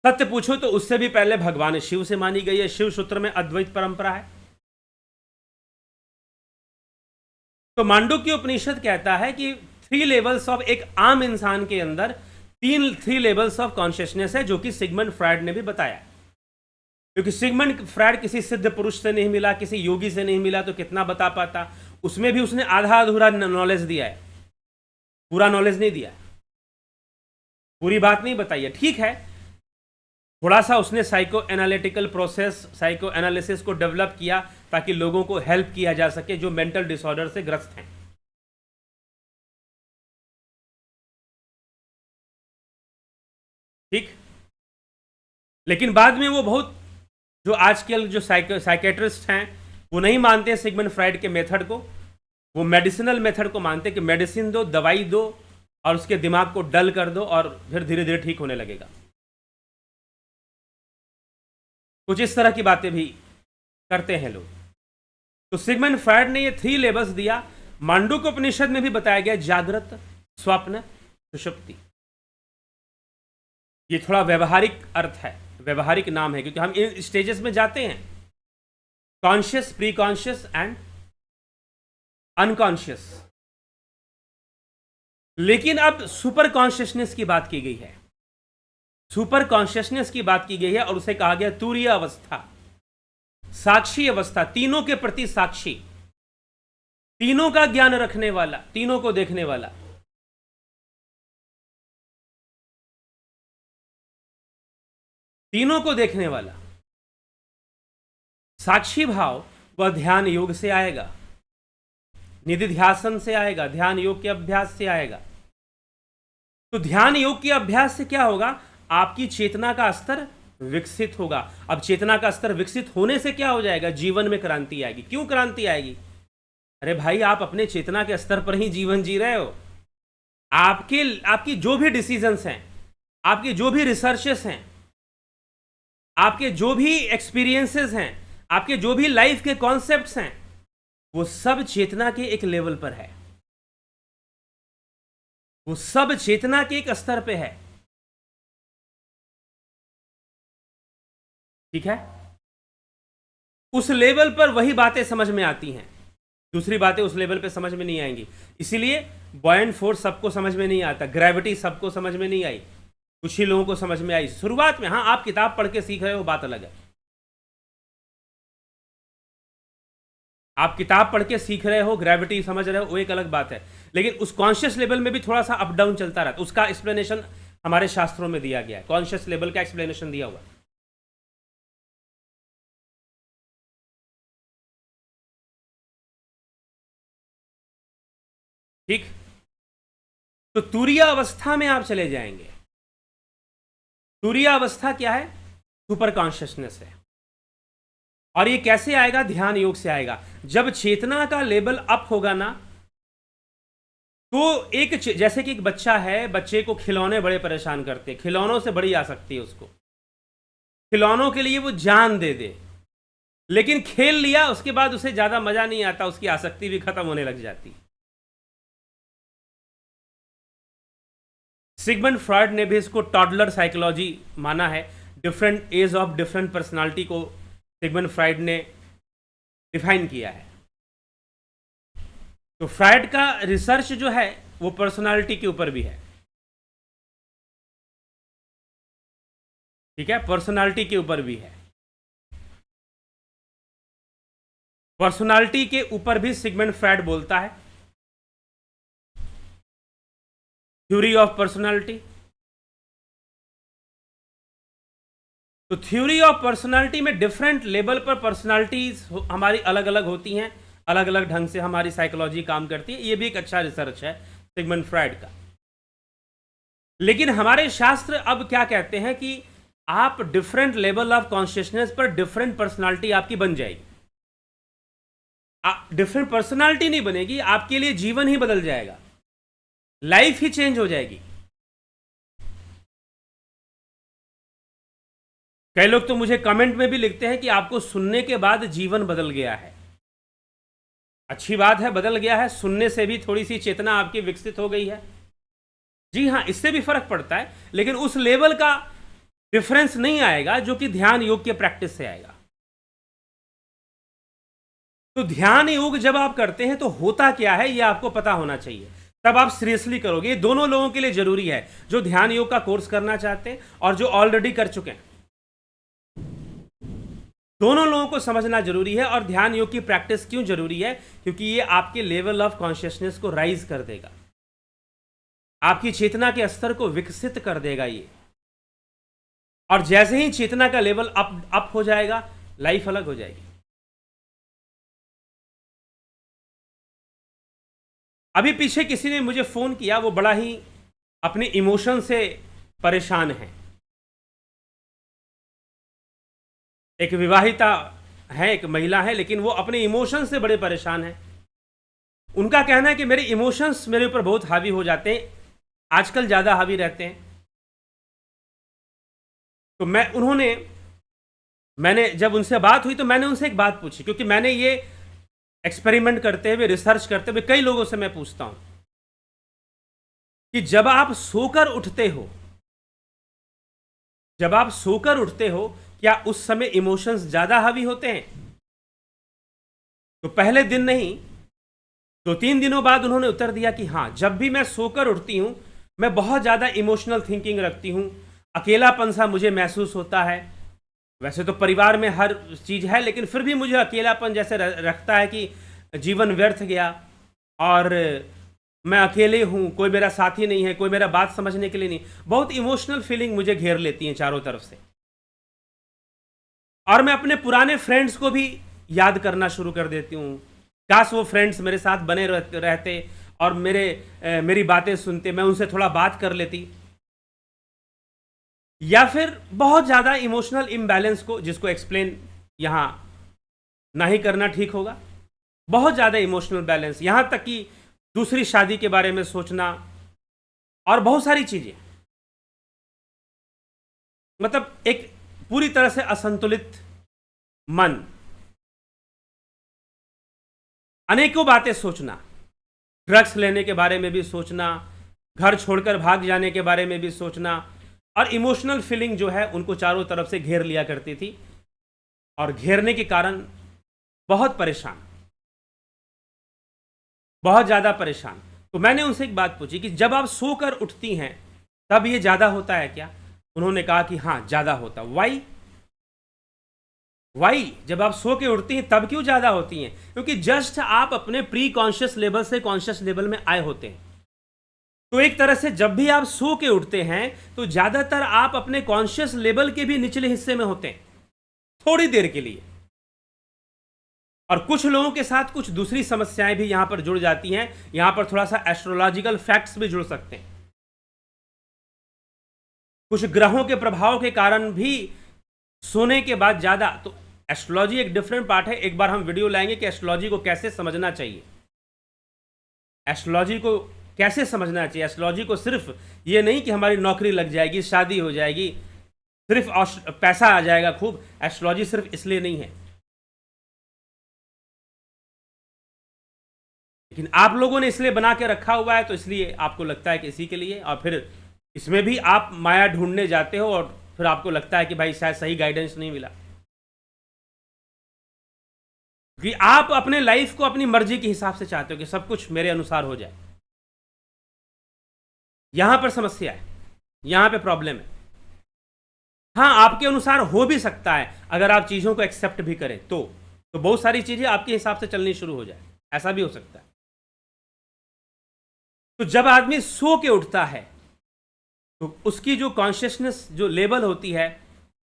सत्य पूछो तो उससे भी पहले भगवान शिव से मानी गई है। शिव सूत्र में अद्वैत परंपरा है। तो मांडुक्य उपनिषद कहता है कि 3 लेवल्स ऑफ, एक आम इंसान के अंदर 3 लेवल्स ऑफ कॉन्शियसनेस है, जो कि सिगमंड फ्रायड ने भी बताया। क्योंकि सिगमंड फ्रायड किसी सिद्ध पुरुष से नहीं मिला, किसी योगी से नहीं मिला, तो कितना बता पाता। उसमें भी उसने आधा अधूरा नॉलेज दिया है, पूरा नॉलेज नहीं दिया, पूरी बात नहीं बताई है। ठीक है, थोड़ा सा उसने psycho analytical process, psycho analysis को डेवलप किया ताकि लोगों को हेल्प किया जा सके जो मेंटल डिसऑर्डर से ग्रस्त हैं। ठीक, लेकिन बाद में वो बहुत, जो आजकल जो साइकेट्रिस्ट हैं, वो नहीं मानते सिगमंड फ्रायड के मेथड को। वो मेडिसिनल मेथड को मानते कि मेडिसिन दो, दवाई दो, और उसके दिमाग को डल कर दो, और फिर धीरे धीरे ठीक होने लगेगा। कुछ इस तरह की बातें भी करते हैं लोग। तो सिगमंड फ्रायड ने ये 3 लेवल्स दिया। मांडुक्य उपनिषद में भी बताया गया, जागृत, स्वप्न, सुषुप्ति। ये थोड़ा व्यवहारिक अर्थ है, व्यवहारिक नाम है, क्योंकि हम इन स्टेजेस में जाते हैं, conscious, pre conscious and unconscious. लेकिन अब सुपर कॉन्शियसनेस की बात की गई है, सुपर कॉन्शियसनेस की बात की गई है, और उसे कहा गया तुरीय अवस्था, साक्षी अवस्था, तीनों के प्रति साक्षी, तीनों का ज्ञान रखने वाला, तीनों को देखने वाला। तीनों को देखने वाला साक्षी भाव वह ध्यान योग से आएगा, निधिध्यासन से आएगा, ध्यान योग के अभ्यास से आएगा। तो ध्यान योग के अभ्यास से क्या होगा? आपकी चेतना का स्तर विकसित होगा। अब चेतना का स्तर विकसित होने से क्या हो जाएगा? जीवन में क्रांति आएगी। क्यों क्रांति आएगी? अरे भाई, आप अपने चेतना के स्तर पर ही जीवन जी रहे हो। आपकी जो भी डिसीजंस हैं, आपकी जो भी रिसर्चेस हैं, आपके जो भी एक्सपीरियंसेस हैं, आपके जो भी लाइफ के कॉन्सेप्ट्स हैं, वो सब चेतना के एक लेवल पर है, वो सब चेतना के एक स्तर पे है। ठीक है? उस लेवल पर वही बातें समझ में आती हैं, दूसरी बातें उस लेवल पे समझ में नहीं आएंगी। इसीलिए बॉयंट फोर्स सबको समझ में नहीं आता, ग्रेविटी सबको समझ में नहीं आई, कुछ ही लोगों को समझ में आई शुरुआत में। हाँ, आप किताब पढ़ के सीख रहे हो, बात अलग है। आप किताब पढ़ के सीख रहे हो, ग्रेविटी समझ रहे हो, वो एक अलग बात है। लेकिन उस कॉन्शियस लेवल में भी थोड़ा सा अप डाउन चलता रहता है। उसका एक्सप्लेनेशन हमारे शास्त्रों में दिया गया है, कॉन्शियस लेवल का एक्सप्लेनेशन दिया हुआ है। ठीक? तो तुरीय अवस्था में आप चले जाएंगे। तुरीय अवस्था क्या है? सुपर कॉन्शियसनेस है। और ये कैसे आएगा? ध्यान योग से आएगा। जब चेतना का लेवल अप होगा ना, तो जैसे कि एक बच्चा है, बच्चे को खिलौने बड़े परेशान करते हैं, खिलौनों से बड़ी आसक्ति है उसको, खिलौनों के लिए वो जान दे दे, लेकिन खेल लिया उसके बाद उसे ज्यादा मजा नहीं आता, उसकी आसक्ति भी खत्म होने लग जाती। सिगमंड फ्रॉयड ने भी इसको टॉडलर साइकोलॉजी माना है। Different age of different personality को सिगमंड फ्रॉयड ने डिफाइन किया है। तो फ्रॉयड का रिसर्च जो है वो पर्सनालिटी के ऊपर भी है। ठीक है? पर्सनालिटी के ऊपर भी है। पर्सनालिटी के ऊपर भी सिगमंड फ्रॉयड बोलता है, थ्योरी ऑफ पर्सनालिटी। तो थ्योरी ऑफ पर्सनालिटी में डिफरेंट लेवल पर पर्सनालिटीज हमारी अलग अलग होती हैं, अलग अलग ढंग से हमारी साइकोलॉजी काम करती है। ये भी एक अच्छा रिसर्च है सिगमंड फ्रॉयड का। लेकिन हमारे शास्त्र अब क्या कहते हैं कि आप डिफरेंट लेवल ऑफ कॉन्शियसनेस पर डिफरेंट पर्सनालिटी आपकी बन जाएगी। डिफरेंट पर्सनालिटी नहीं बनेगी, आपके लिए जीवन ही बदल जाएगा, लाइफ ही चेंज हो जाएगी। कई लोग तो मुझे कमेंट में भी लिखते हैं कि आपको सुनने के बाद जीवन बदल गया है। अच्छी बात है, बदल गया है, सुनने से भी थोड़ी सी चेतना आपकी विकसित हो गई है। जी हाँ, इससे भी फर्क पड़ता है, लेकिन उस लेवल का डिफरेंस नहीं आएगा जो कि ध्यान योग के प्रैक्टिस से आएगा। तो ध्यान योग जब आप करते हैं तो होता क्या है, यह आपको पता होना चाहिए, तब आप सीरियसली करोगे। ये दोनों लोगों के लिए जरूरी है, जो ध्यान योग का कोर्स करना चाहते हैं और जो ऑलरेडी कर चुके हैं। दोनों लोगों को समझना जरूरी है। और ध्यान योग की प्रैक्टिस क्यों जरूरी है? क्योंकि ये आपके लेवल ऑफ कॉन्शियसनेस को राइज कर देगा, आपकी चेतना के स्तर को विकसित कर देगा ये। और जैसे ही चेतना का लेवल अप हो जाएगा, लाइफ अलग हो जाएगी। अभी पीछे किसी ने मुझे फोन किया, वो बड़ा ही अपने इमोशन से परेशान है। एक विवाहिता है, एक महिला है, लेकिन वो अपने इमोशन से बड़े परेशान है। उनका कहना है कि मेरे इमोशंस मेरे ऊपर बहुत हावी हो जाते हैं, आजकल ज्यादा हावी रहते हैं। तो मैंने जब उनसे बात हुई तो मैंने उनसे एक बात पूछी, क्योंकि मैंने ये एक्सपेरिमेंट करते हुए, रिसर्च करते हुए कई लोगों से मैं पूछता हूं कि जब आप सोकर उठते हो जब आप सोकर उठते हो, क्या उस समय इमोशंस ज्यादा हावी होते हैं? तो पहले दिन नहीं, 2-3 दिनों बाद उन्होंने उत्तर दिया कि हाँ, जब भी मैं सोकर उठती हूं, मैं बहुत ज्यादा इमोशनल थिंकिंग रखती हूं, अकेलापन सा मुझे महसूस होता है। वैसे तो परिवार में हर चीज है, लेकिन फिर भी मुझे अकेलापन जैसे रखता है कि जीवन व्यर्थ गया और मैं अकेले हूं, कोई मेरा साथी नहीं है, कोई मेरा बात समझने के लिए नहीं। बहुत इमोशनल फीलिंग मुझे घेर लेती है चारों तरफ से, और मैं अपने पुराने फ्रेंड्स को भी याद करना शुरू कर देती हूँ। काश वो फ्रेंड्स मेरे साथ बने रहते और मेरी बातें सुनते, मैं उनसे थोड़ा बात कर लेती। या फिर बहुत ज़्यादा इमोशनल इम्बैलेंस को, जिसको एक्सप्लेन यहाँ ना ही करना ठीक होगा, बहुत ज़्यादा इमोशनल बैलेंस, यहाँ तक कि दूसरी शादी के बारे में सोचना और बहुत सारी चीज़ें, मतलब एक पूरी तरह से असंतुलित मन, अनेकों बातें सोचना, ड्रग्स लेने के बारे में भी सोचना, घर छोड़कर भाग जाने के बारे में भी सोचना, और इमोशनल फीलिंग जो है उनको चारों तरफ से घेर लिया करती थी, और घेरने के कारण बहुत परेशान, बहुत ज़्यादा परेशान। तो मैंने उनसे एक बात पूछी कि जब आप सोकर उठती हैं तब ये ज़्यादा होता है क्या? उन्होंने कहा कि हाँ, ज़्यादा होता। वाई जब आप सो के उठती हैं तब क्यों ज़्यादा होती हैं? क्योंकि जस्ट आप अपने प्री कॉन्शियस लेवल से कॉन्शियस लेवल में आए होते हैं। तो एक तरह से जब भी आप सो के उठते हैं तो ज़्यादातर आप अपने कॉन्शियस लेवल के भी निचले हिस्से में होते हैं, थोड़ी देर के लिए। और कुछ लोगों के साथ कुछ दूसरी समस्याएं भी यहां पर जुड़ जाती हैं। यहां पर थोड़ा सा एस्ट्रोलॉजिकल फैक्ट्स भी जुड़ सकते हैं। कुछ ग्रहों के प्रभाव के कारण भी सोने के बाद ज्यादा, तो एस्ट्रोलॉजी एक डिफरेंट पार्ट है। एक बार हम वीडियो लाएंगे कि एस्ट्रोलॉजी को कैसे समझना चाहिए, एस्ट्रोलॉजी को कैसे समझना चाहिए। एस्ट्रोलॉजी को सिर्फ ये नहीं कि हमारी नौकरी लग जाएगी, शादी हो जाएगी, सिर्फ पैसा आ जाएगा खूब, एस्ट्रोलॉजी सिर्फ इसलिए नहीं है। लेकिन आप लोगों ने इसलिए बना के रखा हुआ है, तो इसलिए आपको लगता है कि इसी के लिए, और फिर इसमें भी आप माया ढूंढने जाते हो और फिर आपको लगता है कि भाई शायद सही गाइडेंस नहीं मिला। कि आप अपने लाइफ को अपनी मर्जी के हिसाब से चाहते हो कि सब कुछ मेरे अनुसार हो जाए। यहां पर समस्या है, यहां पे प्रॉब्लम है। हाँ, आपके अनुसार हो भी सकता है अगर आप चीजों को एक्सेप्ट भी करें तो बहुत सारी चीजें आपके हिसाब से चलनी शुरू हो जाए, ऐसा भी हो सकता है। तो जब आदमी सो के उठता है तो उसकी जो कॉन्शियसनेस जो लेवल होती है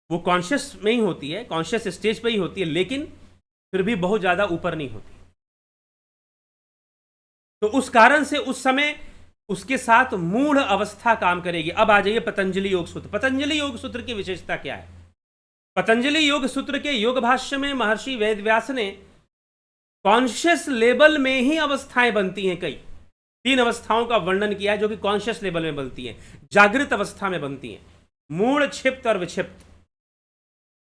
वो कॉन्शियस में ही होती है, कॉन्शियस स्टेज पे ही होती है, लेकिन फिर भी बहुत ज्यादा ऊपर नहीं होती। तो उस कारण से उस समय उसके साथ मूढ़ अवस्था काम करेगी। अब आ जाइए पतंजलि योग सूत्र। पतंजलि योग सूत्र की विशेषता क्या है? पतंजलि योग सूत्र के योग भाष्य में महर्षि वेदव्यास ने कॉन्शियस लेवल में ही अवस्थाएं बनती हैं, कई 3 अवस्थाओं का वर्णन किया है जो कि कॉन्शियस लेवल में बनती हैं, जागृत अवस्था में बनती हैं। मूढ़, क्षिप्त और विक्षिप्त।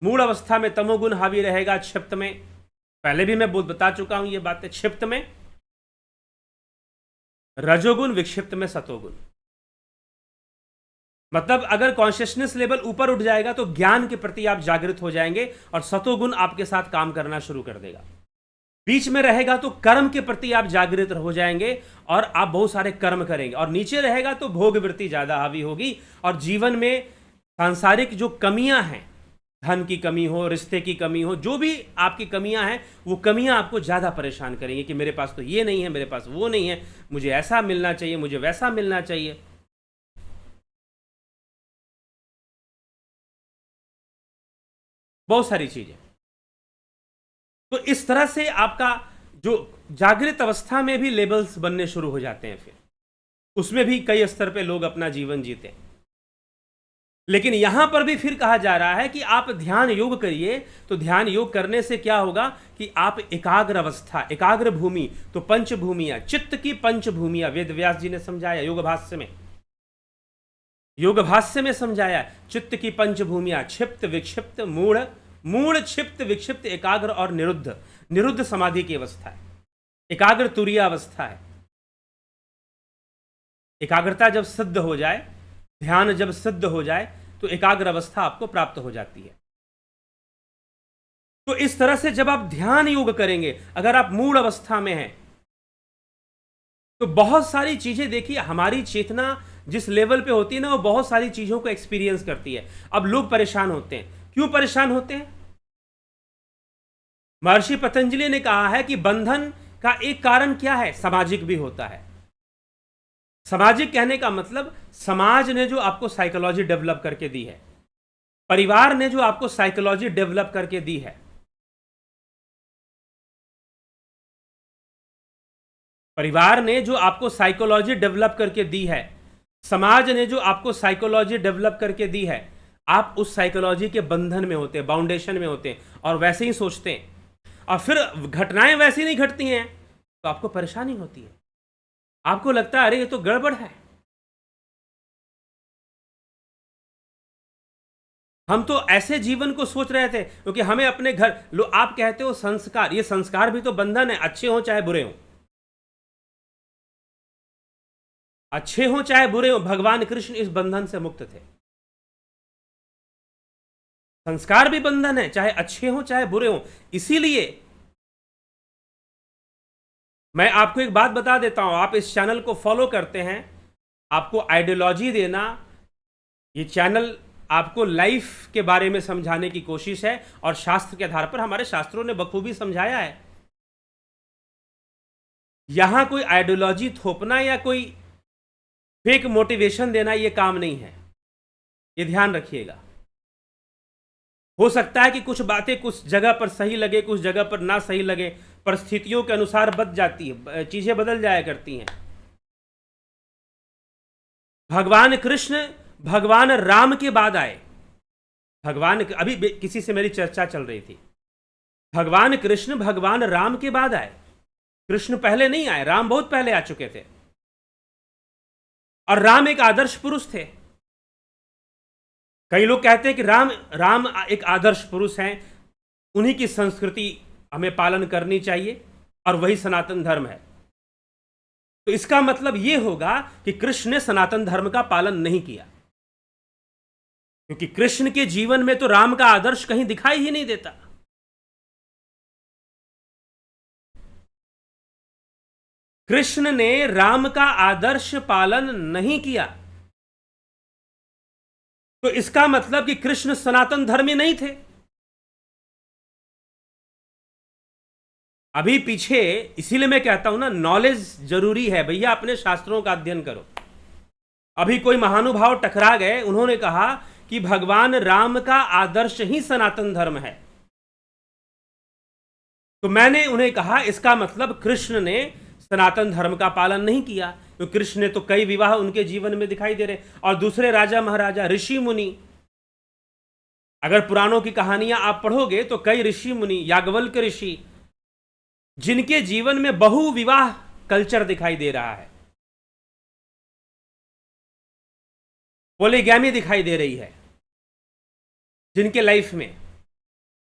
मूढ़ अवस्था में तमोगुण हावी रहेगा, क्षिप्त में, पहले भी मैं बता चुका हूं ये बातें, क्षिप्त में रजोगुण, विक्षिप्त में सतोगुण। मतलब अगर कॉन्शियसनेस लेवल ऊपर उठ जाएगा तो ज्ञान के प्रति आप जागृत हो जाएंगे और सतोगुण आपके साथ काम करना शुरू कर देगा। बीच में रहेगा तो कर्म के प्रति आप जागृत हो जाएंगे और आप बहुत सारे कर्म करेंगे, और नीचे रहेगा तो भोग वृत्ति ज्यादा हावी होगी और जीवन में सांसारिक जो कमियां हैं, धन की कमी हो, रिश्ते की कमी हो, जो भी आपकी कमियां हैं वो कमियां आपको ज्यादा परेशान करेंगी कि मेरे पास तो ये नहीं है, मेरे पास वो नहीं है, मुझे ऐसा मिलना चाहिए, मुझे वैसा मिलना चाहिए। बहुत सारी चीजें। तो इस तरह से आपका जो जागृत अवस्था में भी लेवल्स बनने शुरू हो जाते हैं, फिर उसमें भी कई स्तर पे लोग अपना जीवन जीते हैं। लेकिन यहां पर भी फिर कहा जा रहा है कि आप ध्यान योग करिए। तो ध्यान योग करने से क्या होगा कि आप एकाग्र अवस्था, एकाग्र भूमि, तो पंचभूमियां, चित्त की पंचभूमियां वेद व्यास जी ने समझाया योग भाष्य में, योग भाष्य में समझाया। चित्त की पंचभूमियां, क्षिप्त, विक्षिप्त, मूढ़, मूढ़, क्षिप्त, विक्षिप्त, एकाग्र और निरुद्ध। निरुद्ध समाधि की अवस्था है, एकाग्र तुरीय अवस्था है। एकाग्रता जब सिद्ध हो जाए, ध्यान जब सिद्ध हो जाए, तो एकाग्र अवस्था आपको प्राप्त हो जाती है। तो इस तरह से जब आप ध्यान योग करेंगे, अगर आप मूढ़ अवस्था में हैं, तो बहुत सारी चीजें, देखिए हमारी चेतना जिस लेवल पे होती है ना, वो बहुत सारी चीजों को एक्सपीरियंस करती है। अब लोग परेशान होते हैं, क्यों परेशान होते हैं? महर्षि पतंजलि ने कहा है कि बंधन का एक कारण क्या है? सामाजिक भी होता है। सामाजिक कहने का मतलब समाज ने जो आपको साइकोलॉजी डेवलप करके दी है, परिवार ने जो आपको साइकोलॉजी डेवलप करके दी है, परिवार ने जो आपको साइकोलॉजी डेवलप करके दी है, समाज ने जो आपको साइकोलॉजी डेवलप करके दी है, आप उस साइकोलॉजी के बंधन में होते हैं, बाउंडेशन में होते हैं और वैसे ही सोचते हैं, और फिर घटनाएं वैसी नहीं घटती हैं तो आपको परेशानी होती है। आपको लगता है अरे ये तो गड़बड़ है, हम तो ऐसे जीवन को सोच रहे थे, क्योंकि हमें अपने घर आप कहते हो संस्कार, ये संस्कार भी तो बंधन है, अच्छे हो चाहे बुरे हो, अच्छे हो चाहे बुरे हो, भगवान कृष्ण इस बंधन से मुक्त थे। संस्कार भी बंधन है, चाहे अच्छे हो चाहे बुरे हो। इसीलिए मैं आपको एक बात बता देता हूं, आप इस चैनल को फॉलो करते हैं, आपको आइडियोलॉजी देना, ये चैनल आपको लाइफ के बारे में समझाने की कोशिश है, और शास्त्र के आधार पर हमारे शास्त्रों ने बखूबी समझाया है। यहां कोई आइडियोलॉजी थोपना या कोई फेक मोटिवेशन देना ये काम नहीं है, ये ध्यान रखिएगा। हो सकता है कि कुछ बातें कुछ जगह पर सही लगे, कुछ जगह पर ना सही लगे, परिस्थितियों के अनुसार बदल जाती है, चीजें बदल जाया करती हैं। भगवान कृष्ण भगवान राम के बाद आए, अभी किसी से मेरी चर्चा चल रही थी, भगवान कृष्ण भगवान राम के बाद आए, कृष्ण पहले नहीं आए, राम बहुत पहले आ चुके थे, और राम एक आदर्श पुरुष थे। कई लोग कहते हैं कि राम एक आदर्श पुरुष हैं, उन्हीं की संस्कृति हमें पालन करनी चाहिए और वही सनातन धर्म है। तो इसका मतलब यह होगा कि कृष्ण ने सनातन धर्म का पालन नहीं किया, क्योंकि कृष्ण के जीवन में तो राम का आदर्श कहीं दिखाई ही नहीं देता। कृष्ण ने राम का आदर्श पालन नहीं किया, तो इसका मतलब कि कृष्ण सनातन धर्मी नहीं थे। अभी पीछे, इसीलिए मैं कहता हूं ना, नॉलेज जरूरी है भैया, अपने शास्त्रों का अध्ययन करो। अभी कोई महानुभाव टकरा गए, उन्होंने कहा कि भगवान राम का आदर्श ही सनातन धर्म है, तो मैंने उन्हें कहा इसका मतलब कृष्ण ने सनातन धर्म का पालन नहीं किया, तो कृष्ण ने तो कई विवाह उनके जीवन में दिखाई दे रहे, और दूसरे राजा महाराजा, ऋषि मुनि, अगर पुराणों की कहानियां आप पढ़ोगे तो कई ऋषि मुनि, याज्ञवल्क्य ऋषि, जिनके जीवन में बहु विवाह कल्चर दिखाई दे रहा है, पॉलीगैमी दिखाई दे रही है जिनके लाइफ में,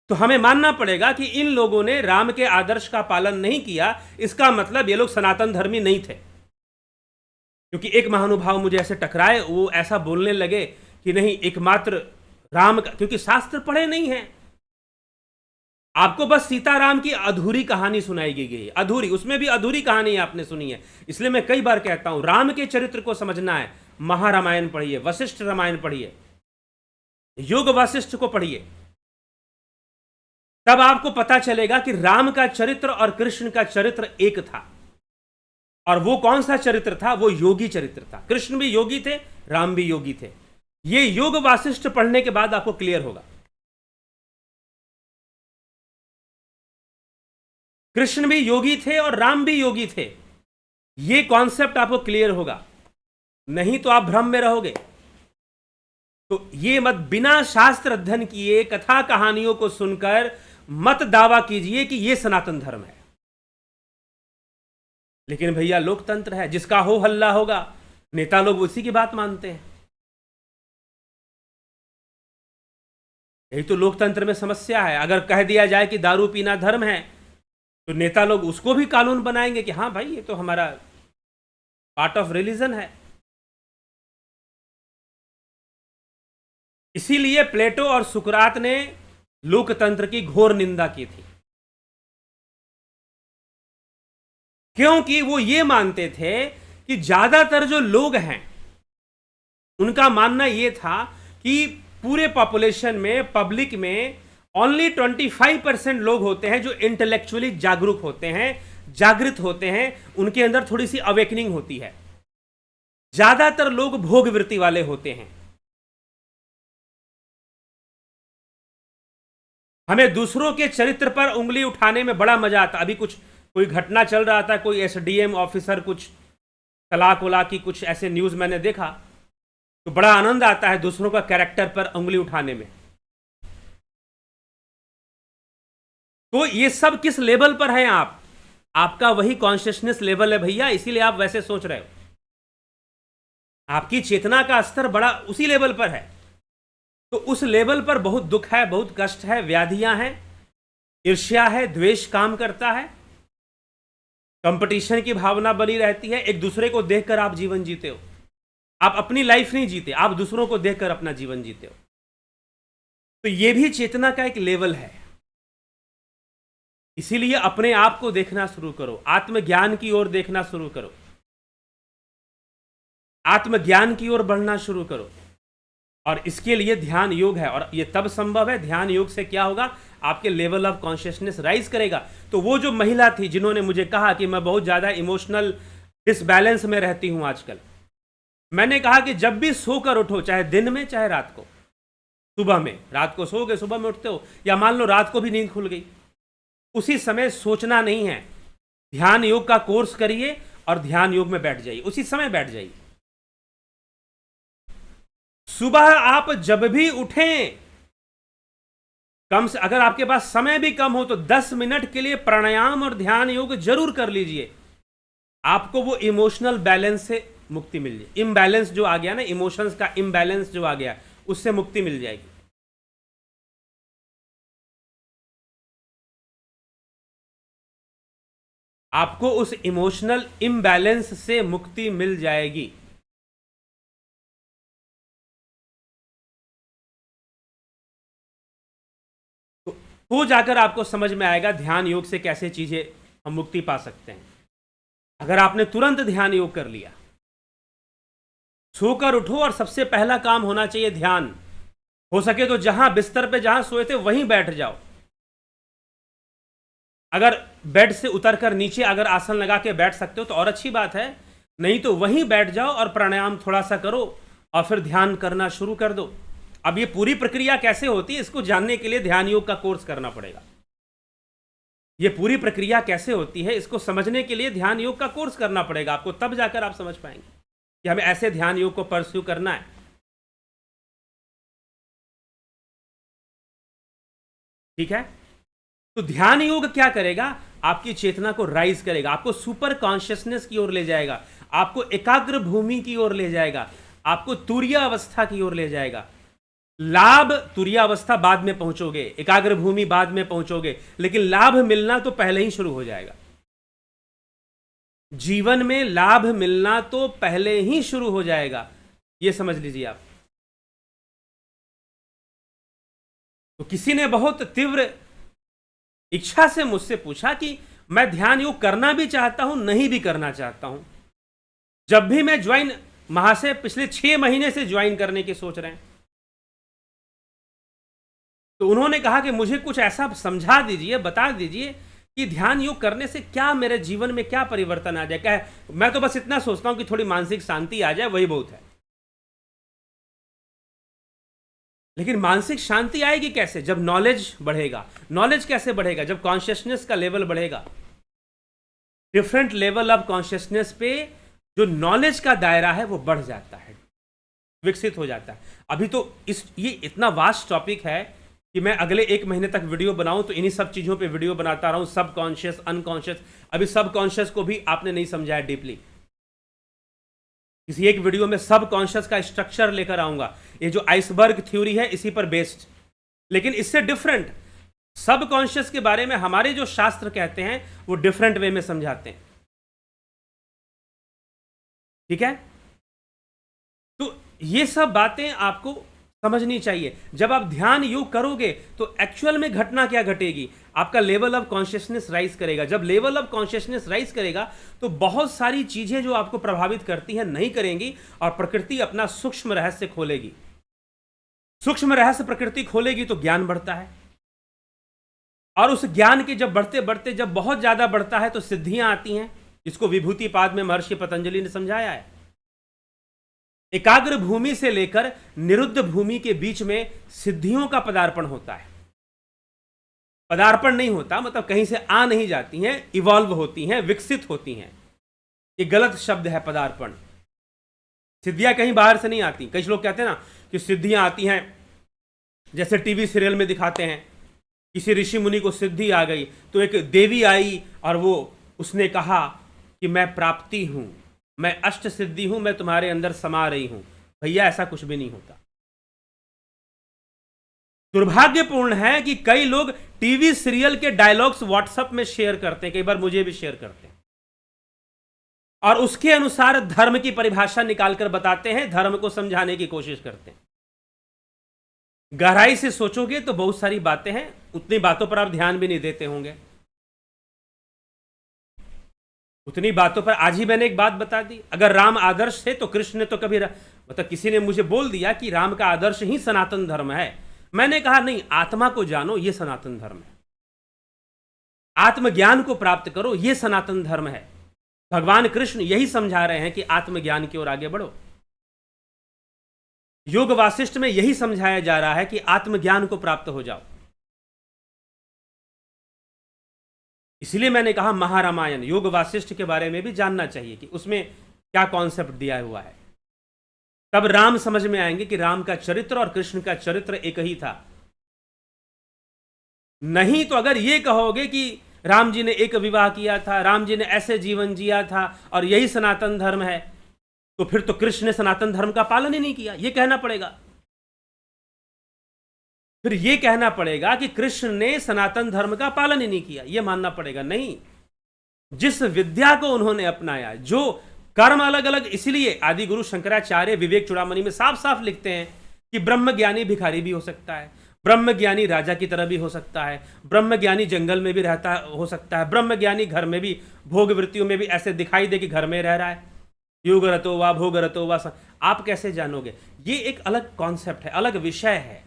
तो हमें मानना पड़ेगा कि इन लोगों ने राम के आदर्श का पालन नहीं किया। इसका मतलब ये लोग सनातन धर्मी नहीं थे। क्योंकि एक महानुभाव मुझे ऐसे टकराए, वो ऐसा बोलने लगे कि नहीं, एकमात्र राम का, क्योंकि शास्त्र पढ़े नहीं हैं, आपको बस सीताराम की अधूरी कहानी सुनाई गई, अधूरी, उसमें भी अधूरी कहानी आपने सुनी है। इसलिए मैं कई बार कहता हूं, राम के चरित्र को समझना है, महारामायण पढ़िए, वशिष्ठ रामायण पढ़िए, युग वशिष्ठ को पढ़िए, तब आपको पता चलेगा कि राम का चरित्र और कृष्ण का चरित्र एक था। और वो कौन सा चरित्र था? वो योगी चरित्र था। कृष्ण भी योगी थे, राम भी योगी थे। ये युग वासिष्ठ पढ़ने के बाद आपको क्लियर होगा। कृष्ण भी योगी थे और राम भी योगी थे, ये कॉन्सेप्ट आपको क्लियर होगा, नहीं तो आप भ्रम में रहोगे। तो ये मत बिना शास्त्र अध्ययन किए कथा कहानियों को सुनकर मत दावा कीजिए कि ये सनातन धर्म है। लेकिन भैया लोकतंत्र है, जिसका हो हल्ला होगा, नेता लोग उसी की बात मानते हैं। यही तो लोकतंत्र में समस्या है। अगर कह दिया जाए कि दारू पीना धर्म है, तो नेता लोग उसको भी कानून बनाएंगे कि हाँ भाई ये तो हमारा पार्ट ऑफ रिलीजन है। इसीलिए प्लेटो और सुकरात ने लोकतंत्र की घोर निंदा की थी, क्योंकि वो ये मानते थे कि ज्यादातर जो लोग हैं उनका मानना यह था कि पूरे पॉपुलेशन में, पब्लिक में ओनली 25% लोग होते हैं जो इंटेलेक्चुअली जागरूक होते हैं, जागृत होते हैं, उनके अंदर थोड़ी सी अवेकनिंग होती है। ज्यादातर लोग भोगवृत्ति वाले होते हैं। हमें दूसरों के चरित्र पर उंगली उठाने में बड़ा मजा आता। अभी कुछ कोई घटना चल रहा था, कोई एसडीएम ऑफिसर कुछ तलाक वलाक की कुछ ऐसे न्यूज मैंने देखा, तो बड़ा आनंद आता है दूसरों का कैरेक्टर पर उंगली उठाने में। तो ये सब किस लेवल पर है आपका वही कॉन्शियसनेस लेवल है भैया, इसीलिए आप वैसे सोच रहे हो। आपकी चेतना का स्तर बड़ा उसी लेवल पर है। तो उस लेवल पर बहुत दुख है, बहुत कष्ट है, व्याधियां हैं, ईर्ष्या है, द्वेष काम करता है, कंपटीशन की भावना बनी रहती है। एक दूसरे को देखकर आप जीवन जीते हो। आप अपनी लाइफ नहीं जीते, आप दूसरों को देखकर अपना जीवन जीते हो। तो यह भी चेतना का एक लेवल है। इसीलिए अपने आप को देखना शुरू करो, आत्मज्ञान की ओर देखना शुरू करो, आत्मज्ञान की ओर बढ़ना शुरू करो। और इसके लिए ध्यान योग है, और यह तब संभव है, ध्यान योग से क्या होगा, आपके लेवल ऑफ कॉन्शियसनेस राइज करेगा। तो वो जो महिला थी जिन्होंने मुझे कहा कि मैं बहुत ज्यादा इमोशनल डिसबैलेंस में रहती हूं आजकल, मैंने कहा कि जब भी सोकर उठो, चाहे दिन में चाहे रात को, सुबह में, रात को सो गए सुबह में उठते हो, या मान लो रात को भी नींद खुल गई, उसी समय सोचना नहीं है, ध्यान योग का कोर्स करिए और ध्यान योग में बैठ जाइए, उसी समय बैठ जाइए। सुबह आप जब भी उठें, कम से, अगर आपके पास समय भी कम हो तो 10 मिनट के लिए प्राणायाम और ध्यान योग जरूर कर लीजिए। आपको वो इमोशनल बैलेंस से मुक्ति मिल जाए। इम्बैलेंस जो आ गया ना, इमोशंस का इम्बैलेंस जो आ गया, उससे मुक्ति मिल जाएगी। आपको उस इमोशनल इम्बैलेंस से मुक्ति मिल जाएगी। तो जाकर आपको समझ में आएगा ध्यान योग से कैसे चीजें हम मुक्ति पा सकते हैं। अगर आपने तुरंत ध्यान योग कर लिया, सोकर उठो और सबसे पहला काम होना चाहिए ध्यान। हो सके तो जहां बिस्तर पे जहां सोए थे वहीं बैठ जाओ। अगर बेड से उतरकर नीचे अगर आसन लगा के बैठ सकते हो तो और अच्छी बात है, नहीं तो वहीं बैठ जाओ और प्राणायाम थोड़ा सा करो और फिर ध्यान करना शुरू कर दो। अब ये पूरी प्रक्रिया कैसे होती है, इसको जानने के लिए ध्यान योग का कोर्स करना पड़ेगा। ये पूरी प्रक्रिया कैसे होती है, इसको समझने के लिए ध्यान योग का कोर्स करना पड़ेगा आपको, तब जाकर आप समझ पाएंगे कि हमें ऐसे ध्यान योग को परस्यू करना है। ठीक है, तो ध्यान योग क्या करेगा, आपकी चेतना को राइज करेगा, आपको सुपर कॉन्शियसनेस की ओर ले जाएगा, आपको एकाग्र भूमि की ओर ले जाएगा, आपको तुरीय अवस्था की ओर ले जाएगा। लाभ, तुरीय अवस्था बाद में पहुंचोगे, एकाग्र भूमि बाद में पहुंचोगे, लेकिन लाभ मिलना तो पहले ही शुरू हो जाएगा। जीवन में लाभ मिलना तो पहले ही शुरू हो जाएगा, यह समझ लीजिए आप। तो किसी ने बहुत तीव्र इच्छा से मुझसे पूछा कि मैं ध्यान योग करना भी चाहता हूं, नहीं भी करना चाहता हूं। जब भी मैं ज्वाइन, महाशय पिछले 6 महीने से ज्वाइन करने की सोच रहे हैं, तो उन्होंने कहा कि मुझे कुछ ऐसा समझा दीजिए, बता दीजिए कि ध्यान योग करने से क्या मेरे जीवन में क्या परिवर्तन आ जाए। क्या है, मैं तो बस इतना सोचता हूं कि थोड़ी मानसिक शांति आ जाए, वही बहुत है। लेकिन मानसिक शांति आएगी कैसे, जब नॉलेज बढ़ेगा। नॉलेज कैसे बढ़ेगा, जब कॉन्शियसनेस का लेवल बढ़ेगा। डिफरेंट लेवल ऑफ कॉन्शियसनेस पे जो नॉलेज का दायरा है वो बढ़ जाता है, विकसित हो जाता है। अभी तो ये इतना वास्ट टॉपिक है कि मैं अगले 1 महीने तक वीडियो बनाऊं तो इन्हीं सब चीजों पे वीडियो बनाता रहूं, सब कॉन्शियस, अनकॉन्शियस। अभी सब कॉन्शियस को भी आपने नहीं समझाया डीपली। किसी एक वीडियो में सब कॉन्शियस का स्ट्रक्चर लेकर आऊंगा, ये जो आइसबर्ग थ्योरी है इसी पर बेस्ड, लेकिन इससे डिफरेंट। सब कॉन्शियस के बारे में हमारे जो शास्त्र कहते हैं वो डिफरेंट वे में समझाते हैं। ठीक है, तो ये सब बातें आपको समझनी चाहिए। जब आप ध्यान योग करोगे तो एक्चुअल में घटना क्या घटेगी, आपका लेवल ऑफ कॉन्शियसनेस राइज करेगा। जब लेवल ऑफ कॉन्शियसनेस राइज करेगा तो बहुत सारी चीजें जो आपको प्रभावित करती हैं नहीं करेंगी और प्रकृति अपना सूक्ष्म रहस्य खोलेगी। सूक्ष्म रहस्य प्रकृति खोलेगी तो ज्ञान बढ़ता है, और उस ज्ञान के जब बढ़ते बढ़ते जब बहुत ज्यादा बढ़ता है तो सिद्धियां आती हैं, जिसको विभूति पाद में महर्षि पतंजलि ने समझाया है। एकाग्र भूमि से लेकर निरुद्ध भूमि के बीच में सिद्धियों का पदार्पण होता है। पदार्पण नहीं होता मतलब कहीं से आ नहीं जाती हैं, इवॉल्व होती हैं, विकसित होती हैं। ये गलत शब्द है पदार्पण। सिद्धियां कहीं बाहर से नहीं आती। कई लोग कहते हैं ना कि सिद्धियां आती हैं, जैसे टीवी सीरियल में दिखाते हैं, किसी ऋषि मुनि को सिद्धि आ गई तो एक देवी आई और वो उसने कहा कि मैं प्राप्ति हूं, मैं अष्ट सिद्धि हूं, मैं तुम्हारे अंदर समा रही हूं। भैया ऐसा कुछ भी नहीं होता। दुर्भाग्यपूर्ण है कि कई लोग टीवी सीरियल के डायलॉग्स व्हाट्सएप में शेयर करते हैं, कई बार मुझे भी शेयर करते हैं, और उसके अनुसार धर्म की परिभाषा निकालकर बताते हैं, धर्म को समझाने की कोशिश करते हैं। गहराई से सोचोगे तो बहुत सारी बातें हैं, उतनी बातों पर आप ध्यान भी नहीं देते होंगे। उतनी बातों पर आज ही मैंने एक बात बता दी, अगर राम आदर्श थे तो कृष्ण ने तो कभी मतलब किसी ने मुझे बोल दिया कि राम का आदर्श ही सनातन धर्म है। मैंने कहा नहीं, आत्मा को जानो, यह सनातन धर्म है। आत्मज्ञान को प्राप्त करो, यह सनातन धर्म है। भगवान कृष्ण यही समझा रहे हैं कि आत्मज्ञान की ओर आगे बढ़ो। योग वासिष्ठ में यही समझाया जा रहा है कि आत्मज्ञान को प्राप्त हो जाओ। इसलिए मैंने कहा महारामायण योग वासिष्ठ के बारे में भी जानना चाहिए कि उसमें क्या कॉन्सेप्ट दिया हुआ है। तब राम समझ में आएंगे कि राम का चरित्र और कृष्ण का चरित्र एक ही था। नहीं तो अगर यह कहोगे कि राम जी ने एक विवाह किया था, राम जी ने ऐसे जीवन जिया था और यही सनातन धर्म है, तो फिर तो कृष्ण ने सनातन धर्म का पालन ही नहीं किया, यह कहना पड़ेगा। फिर यह कहना पड़ेगा कि कृष्ण ने सनातन धर्म का पालन ही नहीं किया, यह मानना पड़ेगा। नहीं, जिस विद्या को उन्होंने अपनाया, जो कर्म अलग अलग, इसलिए आदि गुरु शंकराचार्य विवेक चूड़ामणि में साफ साफ लिखते हैं कि ब्रह्मज्ञानी भिखारी भी हो सकता है, ब्रह्मज्ञानी राजा की तरह भी हो सकता है, ब्रह्मज्ञानी जंगल में भी रहता हो सकता है, ब्रह्मज्ञानी घर में भी भोग वृत्तियों में भी ऐसे दिखाई दे कि घर में रह रहा है। योग रतो वा भोग रतो वा, आप कैसे जानोगे? ये एक अलग कॉन्सेप्ट है, अलग विषय है।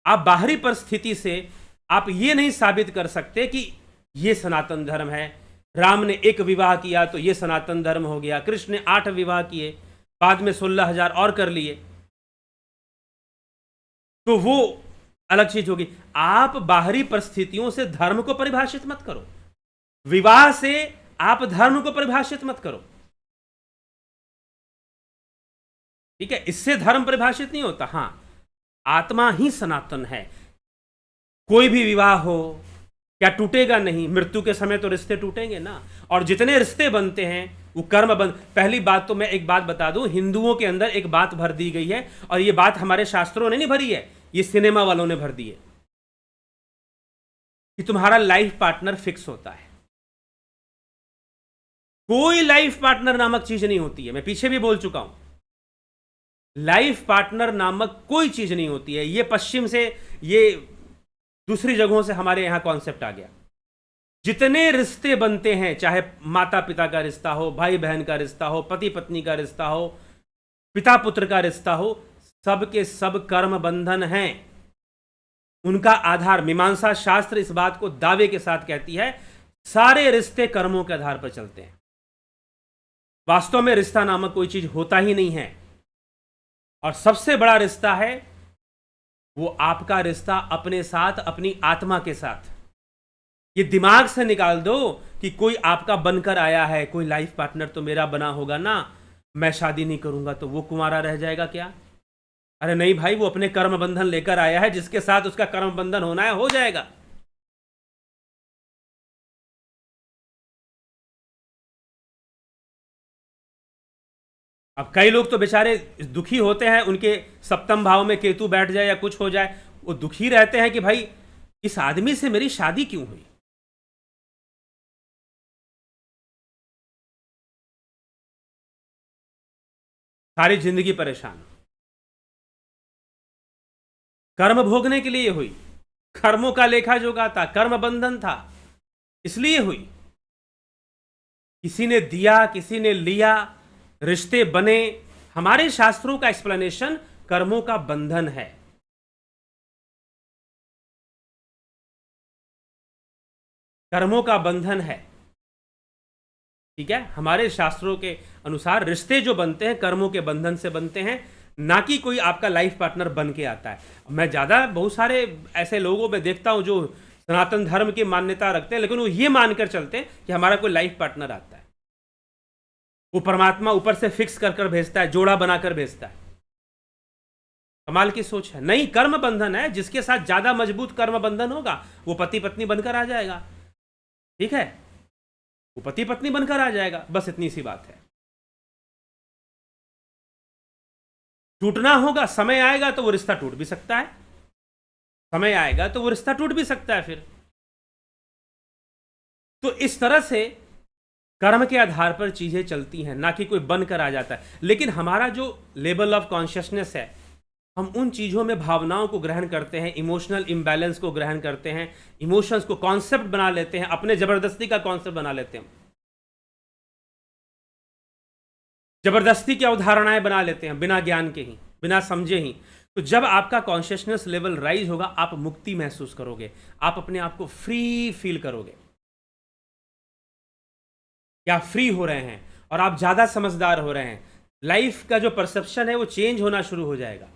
आप बाहरी परिस्थिति से आप ये नहीं साबित कर सकते कि ये सनातन धर्म है। राम ने एक विवाह किया तो ये सनातन धर्म हो गया, कृष्ण ने 8 विवाह किए, बाद में 16,000 और कर लिए, तो वो अलग चीज होगी। आप बाहरी परिस्थितियों से धर्म को परिभाषित मत करो, विवाह से आप धर्म को परिभाषित मत करो। ठीक है, इससे धर्म परिभाषित नहीं होता। हां, आत्मा ही सनातन है। कोई भी विवाह हो क्या टूटेगा नहीं? मृत्यु के समय तो रिश्ते टूटेंगे ना, और जितने रिश्ते बनते हैं वो कर्म बन। पहली बात तो मैं एक बात बता दूं, हिंदुओं के अंदर एक बात भर दी गई है, और ये बात हमारे शास्त्रों ने नहीं भरी है, ये सिनेमा वालों ने भर दी है, कि तुम्हारा लाइफ पार्टनर फिक्स होता है। कोई लाइफ पार्टनर नामक चीज नहीं होती है, मैं पीछे भी बोल चुका हूं। लाइफ पार्टनर नामक कोई चीज नहीं होती है। ये पश्चिम से, ये दूसरी जगहों से हमारे यहां कॉन्सेप्ट आ गया। जितने रिश्ते बनते हैं, चाहे माता पिता का रिश्ता हो, भाई बहन का रिश्ता हो, पति पत्नी का रिश्ता हो, पिता पुत्र का रिश्ता हो, सब के सब कर्म बंधन हैं। उनका आधार, मीमांसा शास्त्र इस बात को दावे के साथ कहती है, सारे रिश्ते कर्मों के आधार पर चलते हैं। वास्तव में रिश्ता नामक कोई चीज होता ही नहीं है, और सबसे बड़ा रिश्ता है वो आपका रिश्ता अपने साथ, अपनी आत्मा के साथ। ये दिमाग से निकाल दो कि कोई आपका बनकर आया है, कोई लाइफ पार्टनर तो मेरा बना होगा ना, मैं शादी नहीं करूंगा तो वो कुंवारा रह जाएगा क्या? अरे नहीं भाई, वो अपने कर्म बंधन लेकर आया है, जिसके साथ उसका कर्म बंधन होना है हो जाएगा। अब कई लोग तो बेचारे दुखी होते हैं, उनके सप्तम भाव में केतु बैठ जाए या कुछ हो जाए, वो दुखी रहते हैं कि भाई इस आदमी से मेरी शादी क्यों हुई। सारी जिंदगी परेशान। कर्म भोगने के लिए हुई, कर्मों का लेखा जोखा था, कर्म बंधन था, इसलिए हुई। किसी ने दिया, किसी ने लिया, रिश्ते बने। हमारे शास्त्रों का एक्सप्लेनेशन कर्मों का बंधन है। कर्मों का बंधन है, ठीक है। हमारे शास्त्रों के अनुसार रिश्ते जो बनते हैं कर्मों के बंधन से बनते हैं, ना कि कोई आपका लाइफ पार्टनर बन के आता है। मैं बहुत सारे ऐसे लोगों में देखता हूं जो सनातन धर्म की मान्यता रखते हैं, लेकिन वो ये मानकर चलते हैं कि हमारा कोई लाइफ पार्टनर आता है, वो परमात्मा ऊपर से फिक्स कर कर भेजता है, जोड़ा बनाकर भेजता है। कमाल की सोच है। नहीं, कर्म बंधन है। जिसके साथ ज्यादा मजबूत कर्म बंधन होगा वो पति पत्नी बनकर आ जाएगा, ठीक है, वो पति पत्नी बनकर आ जाएगा। बस इतनी सी बात है। टूटना होगा, समय आएगा तो वो रिश्ता टूट भी सकता है, समय आएगा तो वो रिश्ता टूट भी सकता है फिर। तो इस तरह से कर्म के आधार पर चीजें चलती हैं, ना कि कोई बनकर आ जाता है। लेकिन हमारा जो लेवल ऑफ कॉन्शियसनेस है, हम उन चीजों में भावनाओं को ग्रहण करते हैं, इमोशनल इम्बैलेंस को ग्रहण करते हैं, इमोशंस को कॉन्सेप्ट बना लेते हैं, अपने जबरदस्ती का कॉन्सेप्ट बना लेते हैं, जबरदस्ती की अवधारणाएं बना लेते हैं, बिना ज्ञान के ही, बिना समझे ही। तो जब आपका कॉन्शियसनेस लेवल राइज होगा, आप मुक्ति महसूस करोगे, आप अपने आप को फ्री फील करोगे कि आप फ्री हो रहे हैं और आप ज्यादा समझदार हो रहे हैं। लाइफ का जो परसेप्शन है वो चेंज होना शुरू हो जाएगा।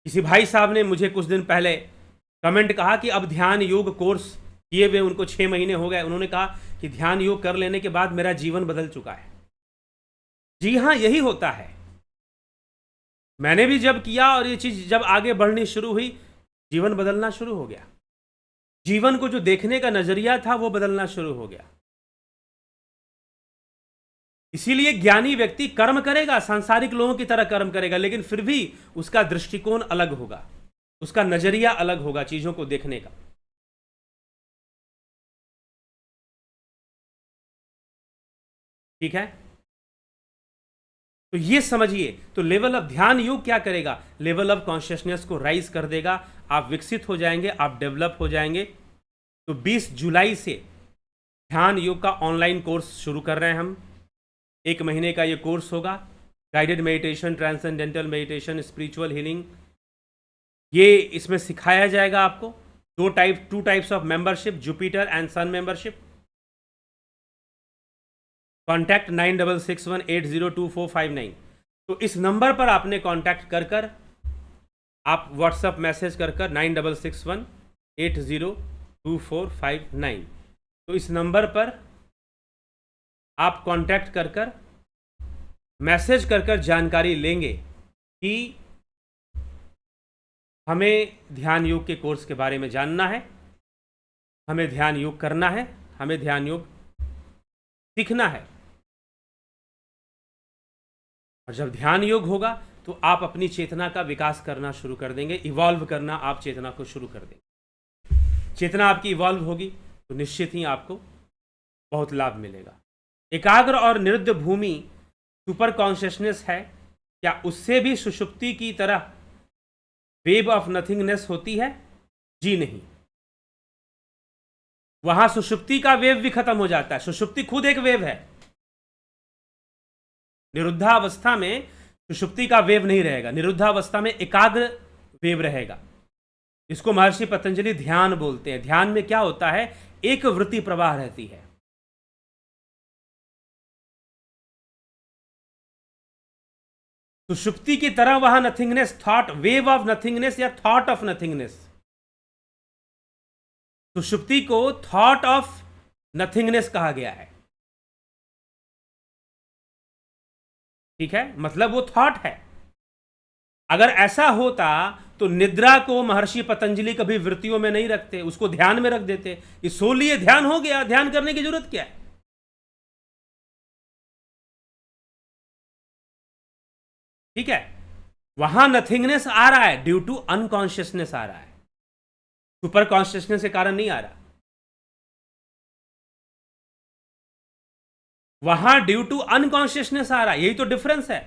किसी भाई साहब ने मुझे कुछ दिन पहले कमेंट कहा कि अब ध्यान योग कोर्स किए हुए उनको 6 महीने हो गए। उन्होंने कहा कि ध्यान योग कर लेने के बाद मेरा जीवन बदल चुका है। जी हां, यही होता है। मैंने भी जब किया और ये चीज जब आगे बढ़नी शुरू हुई, जीवन बदलना शुरू हो गया। जीवन को जो देखने का नजरिया था वो बदलना शुरू हो गया। इसीलिए ज्ञानी व्यक्ति कर्म करेगा, सांसारिक लोगों की तरह कर्म करेगा, लेकिन फिर भी उसका दृष्टिकोण अलग होगा, उसका नजरिया अलग होगा चीजों को देखने का। ठीक है, तो ये समझिए। तो लेवल ऑफ ध्यान योग क्या करेगा? लेवल ऑफ कॉन्शियसनेस को राइज कर देगा। आप विकसित हो जाएंगे, आप डेवलप हो जाएंगे। तो 20 जुलाई से ध्यान योग का ऑनलाइन कोर्स शुरू कर रहे हैं हम। 1 महीने का ये कोर्स होगा। Guided meditation, transcendental meditation, spiritual healing, ये इसमें सिखाया जाएगा आपको। 2 types of membership, Jupiter and sun membership. Contact 9661802459। तो इस नंबर पर आपने कॉन्टैक्ट कर कर, आप व्हाट्सएप मैसेज कर कर 9661802459, तो इस नंबर पर आप कांटेक्ट कर कर, मैसेज कर कर जानकारी लेंगे कि हमें ध्यान योग के कोर्स के बारे में जानना है, हमें ध्यान योग करना है, हमें ध्यान योग सीखना है। और जब ध्यान योग होगा तो आप अपनी चेतना का विकास करना शुरू कर देंगे, इवॉल्व करना आप चेतना को शुरू कर देंगे। चेतना आपकी इवॉल्व होगी तो निश्चित ही आपको बहुत लाभ मिलेगा। एकाग्र और निरुद्ध भूमि सुपर कॉन्शियसनेस है, क्या उससे भी सुषुप्ति की तरह वेव ऑफ नथिंगनेस होती है? जी नहीं, वहां सुषुप्ति का वेव भी खत्म हो जाता है। सुषुप्ति खुद एक वेव है। निरुद्धावस्था में सुषुप्ति का वेव नहीं रहेगा, निरुद्धावस्था में एकाग्र वेव रहेगा। इसको महर्षि पतंजलि ध्यान बोलते हैं। ध्यान में क्या होता है? एक वृत्ति प्रवाह रहती है। सुषुप्ति की तरह वहां nothingness, thought, wave of nothingness या थॉट ऑफ नथिंगनेस, सुषुप्ति को थॉट ऑफ नथिंगनेस कहा गया है। ठीक है, मतलब वो थॉट है। अगर ऐसा होता तो निद्रा को महर्षि पतंजलि कभी वृत्तियों में नहीं रखते, उसको ध्यान में रख देते। ये सो लिए ध्यान हो गया, ध्यान करने की जरूरत क्या है? ठीक है, वहां नथिंगनेस आ रहा है ड्यू टू अनकॉन्शियसनेस आ रहा है, सुपर कॉन्शियसनेस के कारण नहीं आ रहा। वहां ड्यू टू अनकॉन्शियसनेस आ रहा है, यही तो डिफरेंस है।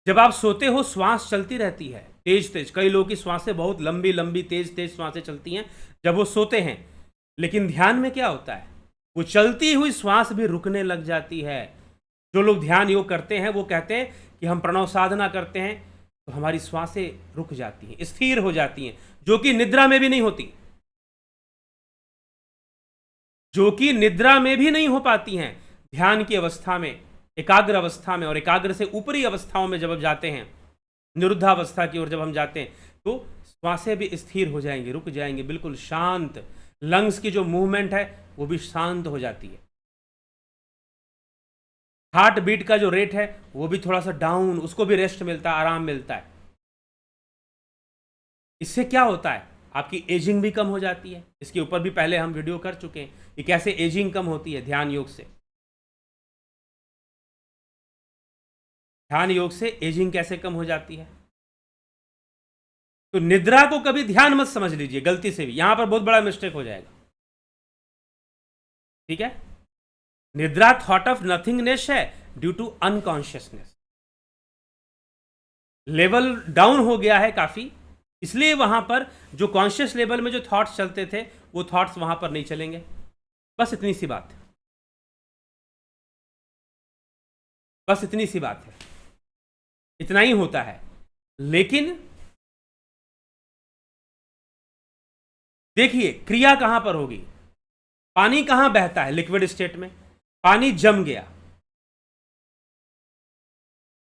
जब आप सोते हो श्वास चलती रहती है तेज तेज, कई लोगों की श्वासें बहुत लंबी लंबी तेज तेज श्वासें चलती हैं जब वो सोते हैं, लेकिन ध्यान में क्या होता है, वो चलती हुई श्वास भी रुकने लग जाती है। जो लोग ध्यान योग करते हैं वो कहते हैं कि हम प्रणव साधना करते हैं तो हमारी श्वासें रुक जाती हैं, स्थिर हो जाती हैं, जो कि निद्रा में भी नहीं होती, जो कि निद्रा में भी नहीं हो पाती हैं। ध्यान की अवस्था में, एकाग्र अवस्था में और एकाग्र से ऊपरी अवस्थाओं में जब हम जाते हैं, निरुद्धावस्था की ओर जब हम जाते हैं, तो श्वासें भी स्थिर हो जाएंगी, रुक जाएंगी, बिल्कुल शांत। लंग्स की जो मूवमेंट है वो भी शांत हो जाती है। हार्ट बीट का जो रेट है वो भी थोड़ा सा डाउन, उसको भी रेस्ट मिलता है, आराम मिलता है। इससे क्या होता है, आपकी एजिंग भी कम हो जाती है। इसके ऊपर भी पहले हम वीडियो कर चुके हैं कि कैसे एजिंग कम होती है ध्यान योग से। ध्यान योग से एजिंग कैसे कम हो जाती है। तो निद्रा को कभी ध्यान मत समझ लीजिए गलती से भी, यहां पर बहुत बड़ा मिस्टेक हो जाएगा। ठीक है, निद्रा थॉट ऑफ नथिंगनेस है due to unconsciousness. Level down हो गया है काफी, इसलिए वहां पर जो कॉन्शियस लेवल में जो थॉट्स चलते थे वो थॉट्स वहां पर नहीं चलेंगे। बस इतनी सी बात है, बस इतनी सी बात है, इतना ही होता है। लेकिन देखिए क्रिया कहां पर होगी, पानी कहां बहता है लिक्विड स्टेट में, पानी जम गया,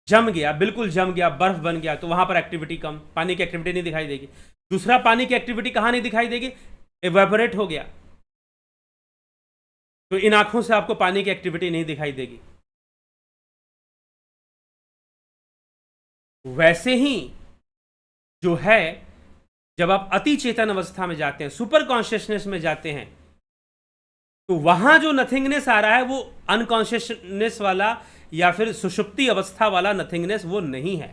जम गया, बिल्कुल जम गया, बर्फ बन गया, तो वहां पर एक्टिविटी कम, पानी की एक्टिविटी नहीं दिखाई देगी। दूसरा, पानी की एक्टिविटी कहां नहीं दिखाई देगी, एवेपोरेट हो गया, तो इन आंखों से आपको पानी की एक्टिविटी नहीं दिखाई देगी। वैसे ही जो है, जब आप अति चेतन अवस्था में जाते हैं, सुपर कॉन्शियसनेस में जाते हैं, तो वहां जो नथिंगनेस आ रहा है वो अनकॉन्शियसनेस वाला या फिर सुषुप्ति अवस्था वाला नथिंगनेस वो नहीं है।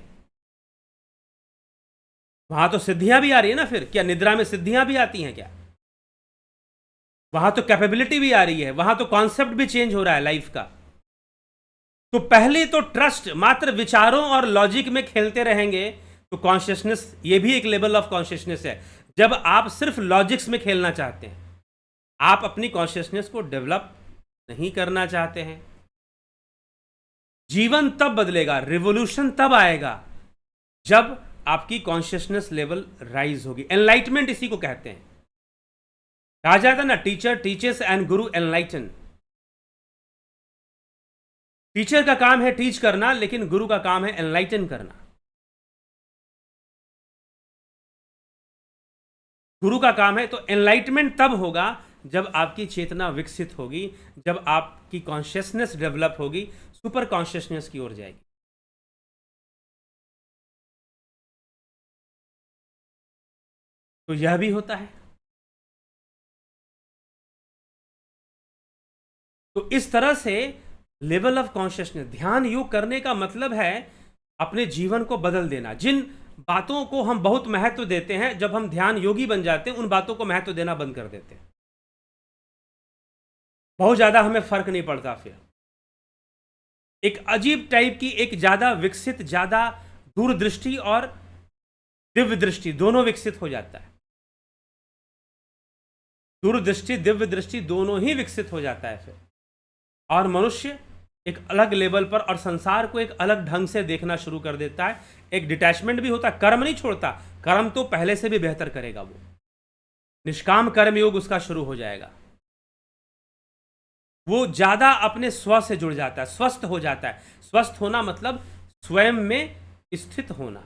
वहां तो सिद्धियां भी आ रही है ना। फिर क्या निद्रा में सिद्धियां भी आती हैं क्या? वहां तो कैपेबिलिटी भी आ रही है, वहां तो कॉन्सेप्ट भी चेंज हो रहा है लाइफ का। तो पहले तो ट्रस्ट, मात्र विचारों और लॉजिक में खेलते रहेंगे तो कॉन्शियसनेस, ये भी एक लेवल ऑफ कॉन्शियसनेस है। जब आप सिर्फ लॉजिक्स में खेलना चाहते हैं, आप अपनी कॉन्शियसनेस को डेवलप नहीं करना चाहते हैं, जीवन तब बदलेगा, रिवोल्यूशन तब आएगा जब आपकी कॉन्शियसनेस लेवल राइज होगी। एनलाइटमेंट इसी को कहते हैं। कहा जाता ना, teacher teachers and Guru enlighten. Teacher का काम है टीच करना, लेकिन गुरु का काम है एनलाइटन करना। गुरु का काम है, तो एनलाइटमेंट तब होगा जब आपकी चेतना विकसित होगी, जब आपकी कॉन्शियसनेस डेवलप होगी, सुपर कॉन्शियसनेस की ओर जाएगी। तो यह भी होता है। तो इस तरह से लेवल ऑफ कॉन्शियसनेस, ध्यान योग करने का मतलब है अपने जीवन को बदल देना। जिन बातों को हम बहुत महत्व देते हैं, जब हम ध्यान योगी बन जाते हैं, उन बातों को महत्व देना बंद कर देते हैं। बहुत ज्यादा हमें फर्क नहीं पड़ता। फिर एक अजीब टाइप की, एक ज्यादा विकसित, ज्यादा दूरदृष्टि और दिव्य दृष्टि दोनों विकसित हो जाता है। दूरदृष्टि, दिव्य दृष्टि दोनों ही विकसित हो जाता है फिर, और मनुष्य एक अलग लेवल पर और संसार को एक अलग ढंग से देखना शुरू कर देता है। एक डिटैचमेंट भी होता है, कर्म नहीं छोड़ता, कर्म तो पहले से भी बेहतर करेगा वो। निष्काम कर्म योग उसका शुरू हो जाएगा। वो ज्यादा अपने स्व से जुड़ जाता है, स्वस्थ हो जाता है। स्वस्थ होना मतलब स्वयं में स्थित होना।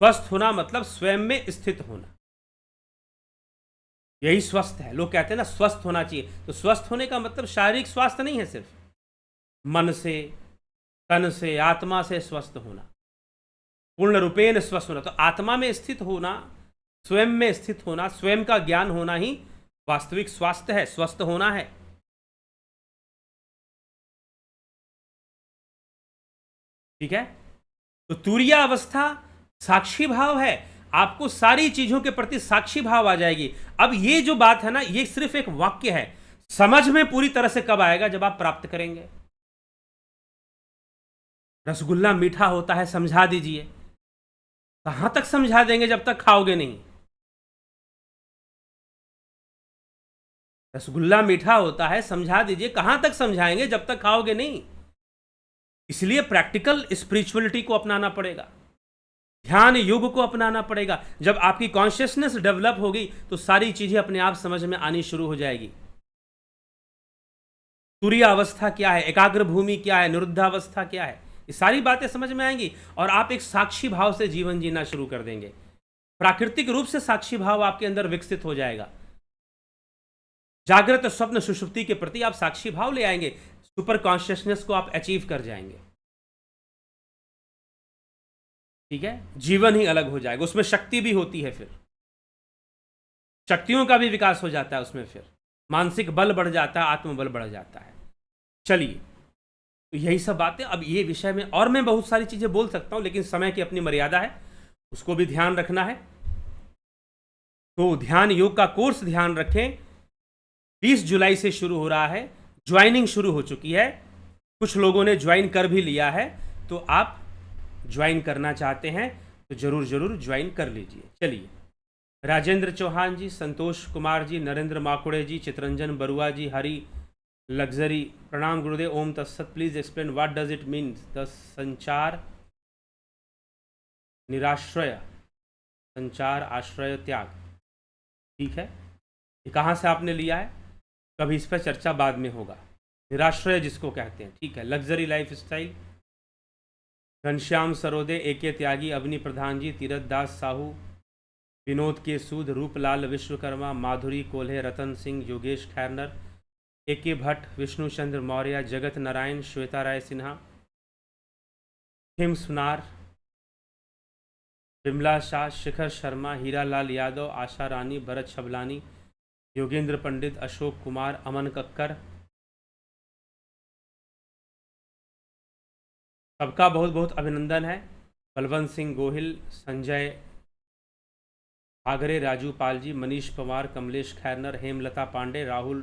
स्वस्थ होना मतलब स्वयं में स्थित होना, यही स्वस्थ है। लोग कहते हैं ना स्वस्थ होना चाहिए, तो स्वस्थ होने का मतलब शारीरिक स्वास्थ्य नहीं है, सिर्फ मन से, तन से, आत्मा से स्वस्थ होना, पूर्ण रूपेण स्वस्थ होना। तो आत्मा में स्थित होना, स्वयं में स्थित होना, स्वयं का ज्ञान होना ही वास्तविक स्वास्थ्य है, स्वस्थ होना है। ठीक है, तो तुरीया अवस्था साक्षी भाव है। आपको सारी चीजों के प्रति साक्षी भाव आ जाएगी। अब ये जो बात है ना, ये सिर्फ एक वाक्य है। समझ में पूरी तरह से कब आएगा? जब आप प्राप्त करेंगे। रसगुल्ला मीठा होता है, समझा दीजिए। कहां तक समझा देंगे जब तक खाओगे नहीं? रसगुल्ला मीठा होता है, समझा दीजिए। कहां तक समझाएंगे जब तक खाओगे नहीं? इसलिए प्रैक्टिकल स्पिरिचुअलिटी को अपनाना पड़ेगा, ध्यान योग को अपनाना पड़ेगा। जब आपकी कॉन्शियसनेस डेवलप होगी तो सारी चीजें अपने आप समझ में आनी शुरू हो जाएगी। तुरीय अवस्था क्या है, एकाग्र भूमि क्या है, निरुद्धावस्था क्या है, ये सारी बातें समझ में आएंगी और आप एक साक्षी भाव से जीवन जीना शुरू कर देंगे। प्राकृतिक रूप से साक्षी भाव आपके अंदर विकसित हो जाएगा। जागृत स्वप्न सुषुप्ति के प्रति आप साक्षी भाव ले आएंगे, सुपर कॉन्शियसनेस को आप अचीव कर जाएंगे। ठीक है, जीवन ही अलग हो जाएगा। उसमें शक्ति भी होती है, फिर शक्तियों का भी विकास हो जाता है उसमें, फिर मानसिक बल बढ़ जाता है, आत्मबल बढ़ जाता है। चलिए, तो यही सब बातें। अब ये विषय में और मैं बहुत सारी चीजें बोल सकता हूं, लेकिन समय की अपनी मर्यादा है, उसको भी ध्यान रखना है। तो ध्यान योग का कोर्स ध्यान रखें, 20 जुलाई से शुरू हो रहा है, ज्वाइनिंग शुरू हो चुकी है, कुछ लोगों ने ज्वाइन कर भी लिया है। तो आप ज्वाइन करना चाहते हैं तो जरूर जरूर ज्वाइन कर लीजिए। चलिए, राजेंद्र चौहान जी, संतोष कुमार जी, नरेंद्र माकुड़े जी, चित्रंजन बरुआ जी, हरी लग्जरी, प्रणाम गुरुदेव, ओम तत्सत। Please explain what does it mean the संचार निराश्रय, संचार आश्रय त्याग। ठीक है, ये कहाँ से आपने लिया है? कभी इस पर चर्चा बाद में होगा। निराश्रय जिसको कहते हैं, ठीक है। Luxury lifestyle, Ghanshyam Sarode, AK Tyagi, Avani Pradhan ji, Tirath Das Sahu, Vinod K Sood, Ruplal Vishwakarma, माधुरी कोल्हे, रतन सिंह, योगेश खैरनर, एके भट्ट, विष्णुचंद्र मौर्य, जगत नारायण, श्वेता राय सिन्हा, हिम सुनार, बिमला शाह, शिखर शर्मा, हीरा लाल यादव, आशा रानी, भरत छबलानी, योगेंद्र पंडित, अशोक कुमार, अमन कक्कर, सबका बहुत बहुत अभिनंदन है। बलवंत सिंह गोहिल, संजय आगरे, राजू पाल जी, मनीष पवार, कमलेश खैरनर, हेमलता पांडे, राहुल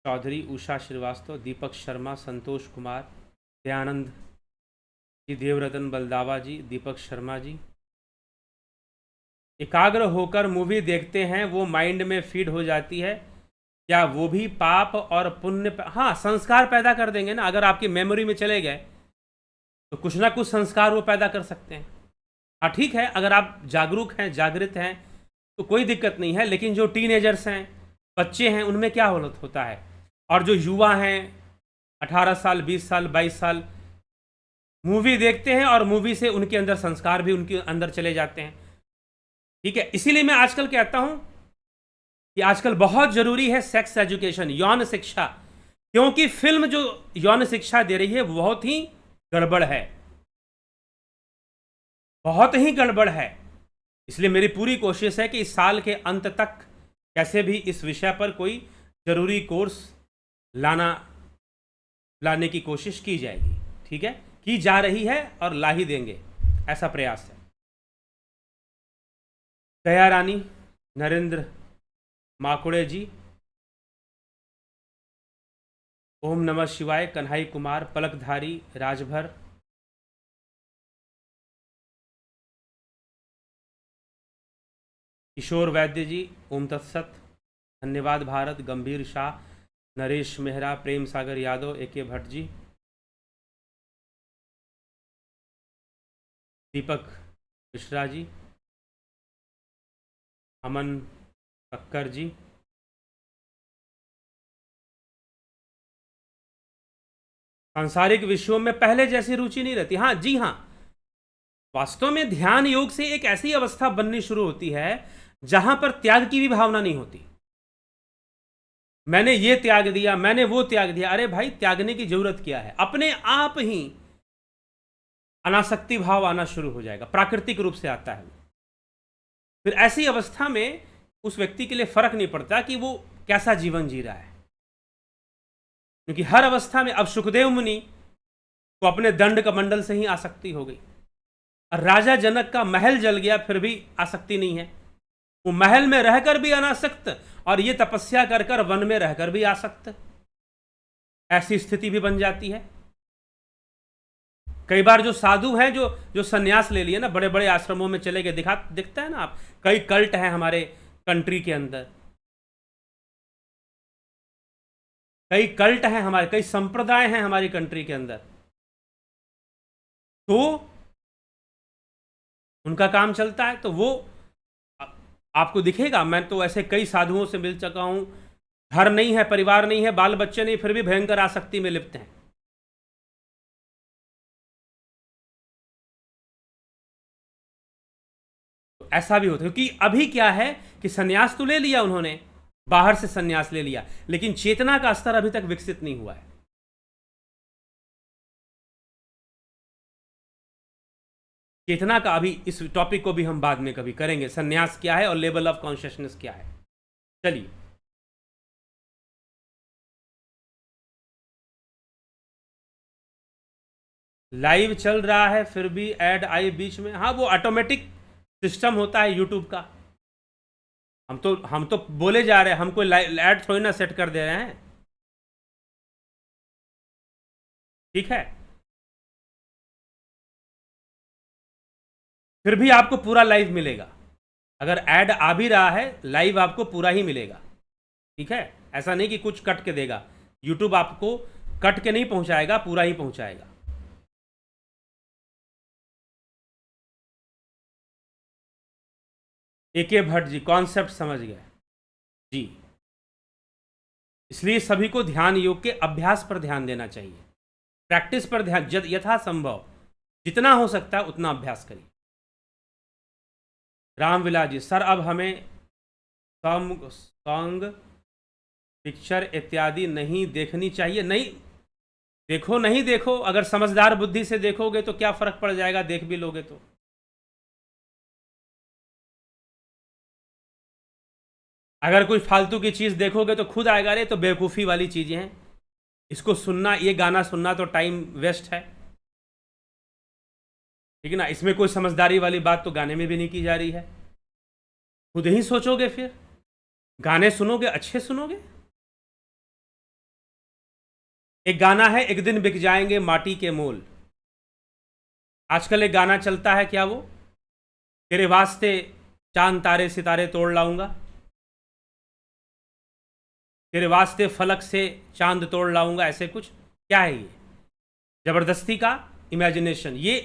चौधरी, उषा श्रीवास्तव, दीपक शर्मा, संतोष कुमार, दयानंद जी, देवरतन बलदावा जी, दीपक शर्मा जी। एकाग्र होकर मूवी देखते हैं, वो माइंड में फीड हो जाती है, क्या वो भी पाप और पुण्य हाँ, संस्कार पैदा कर देंगे ना। अगर आपकी मेमोरी में चले गए तो कुछ ना कुछ संस्कार वो पैदा कर सकते हैं। हाँ ठीक है, अगर आप जागरूक हैं, जागृत हैं तो कोई दिक्कत नहीं है। लेकिन जो टीनेजर्स हैं, बच्चे हैं, उनमें क्या होता है, और जो युवा हैं 18 साल, 20 साल, 22 साल, मूवी देखते हैं और मूवी से उनके अंदर संस्कार भी उनके अंदर चले जाते हैं। ठीक है, इसीलिए मैं आजकल कहता हूं कि आजकल बहुत जरूरी है सेक्स एजुकेशन, यौन शिक्षा, क्योंकि फिल्म जो यौन शिक्षा दे रही है वो बहुत ही गड़बड़ है, बहुत ही गड़बड़ है। इसलिए मेरी पूरी कोशिश है कि इस साल के अंत तक कैसे भी इस विषय पर कोई जरूरी कोर्स लाने की कोशिश की जाएगी। ठीक है, की जा रही है और ला ही देंगे, ऐसा प्रयास है। दया रानी, नरेंद्र माकुड़े जी, ओम नमः शिवाय, कन्हई कुमार, पलकधारी, राजभर, किशोर वैद्य जी, ओम तत्सत, धन्यवाद भारत, गंभीर शाह, नरेश मेहरा, प्रेम सागर यादव, एके भट्ट जी, दीपक मिश्रा जी, अमन कक्कर जी, सांसारिक विषयों में पहले जैसी रुचि नहीं रहती। हाँ जी हाँ, वास्तव में ध्यान योग से एक ऐसी अवस्था बननी शुरू होती है जहां पर त्याग की भी भावना नहीं होती। मैंने ये त्याग दिया, मैंने वो त्याग दिया। अरे भाई, त्यागने की जरूरत क्या है? अपने आप ही अनासक्ति भाव आना शुरू हो जाएगा, प्राकृतिक रूप से आता है। फिर ऐसी अवस्था में उस व्यक्ति के लिए फर्क नहीं पड़ता कि वो कैसा जीवन जी रहा है, क्योंकि हर अवस्था में अब सुखदेव मुनि को अपने दंड कमंडल से ही आसक्ति हो गई, और राजा जनक का महल जल गया फिर भी आसक्ति नहीं है। वो महल में रहकर भी अनासक्त और ये तपस्या कर कर वन में रहकर भी आसक्त, ऐसी स्थिति भी बन जाती है। कई बार जो साधु हैं जो जो सन्यास ले लिए ना, बड़े बड़े आश्रमों में चले गए, दिखता है ना आप, कई कल्ट हैं हमारे कंट्री के अंदर, कई कल्ट हैं हमारे, कई संप्रदाय हैं हमारी कंट्री के अंदर, तो उनका काम चलता है। तो वो आपको दिखेगा, मैं तो ऐसे कई साधुओं से मिल चुका हूं, घर नहीं है, परिवार नहीं है, बाल बच्चे नहीं, फिर भी भयंकर आसक्ति में लिप्त हैं। तो ऐसा भी होता है, क्योंकि अभी क्या है कि सन्यास तो ले लिया उन्होंने, बाहर से सन्यास ले लिया, लेकिन चेतना का स्तर अभी तक विकसित नहीं हुआ है। चेतना का, अभी इस टॉपिक को भी हम बाद में कभी करेंगे, सन्यास क्या है और लेवल ऑफ कॉन्शियसनेस क्या है। चलिए, लाइव चल रहा है फिर भी ऐड आई बीच में। हाँ, वो ऑटोमेटिक सिस्टम होता है यूट्यूब का। हम तो बोले जा रहे हैं, हम कोई ऐड थोड़ी ना सेट कर दे रहे हैं। ठीक है, फिर भी आपको पूरा लाइव मिलेगा। अगर ऐड आ भी रहा है, लाइव आपको पूरा ही मिलेगा। ठीक है, ऐसा नहीं कि कुछ कट के देगा, यूट्यूब आपको कट के नहीं पहुंचाएगा, पूरा ही पहुंचाएगा। AK भट्ट जी कॉन्सेप्ट समझ गए जी। इसलिए सभी को ध्यान योग के अभ्यास पर ध्यान देना चाहिए, प्रैक्टिस पर ध्यान, यथासंभव जितना हो सकता है उतना अभ्यास करिए। रामविलास जी, सर अब हमें सॉन्ग पिक्चर इत्यादि नहीं देखनी चाहिए? नहीं देखो, नहीं देखो, अगर समझदार बुद्धि से देखोगे तो क्या फर्क पड़ जाएगा, देख भी लोगे तो। अगर कोई फालतू की चीज़ देखोगे तो खुद आएगा, अरे तो बेवकूफ़ी वाली चीज़ें हैं, इसको सुनना, ये गाना सुनना तो टाइम वेस्ट है। ठीक है ना, इसमें कोई समझदारी वाली बात तो गाने में भी नहीं की जा रही है। खुद ही सोचोगे, फिर गाने सुनोगे, अच्छे सुनोगे। एक गाना है, एक दिन बिक जाएंगे माटी के मोल। आजकल एक गाना चलता है, क्या वो, तेरे वास्ते चांद तारे सितारे तोड़ लाऊंगा, तेरे वास्ते फलक से चांद तोड़ लाऊंगा, ऐसे कुछ। क्या है ये? जबरदस्ती का इमेजिनेशन। ये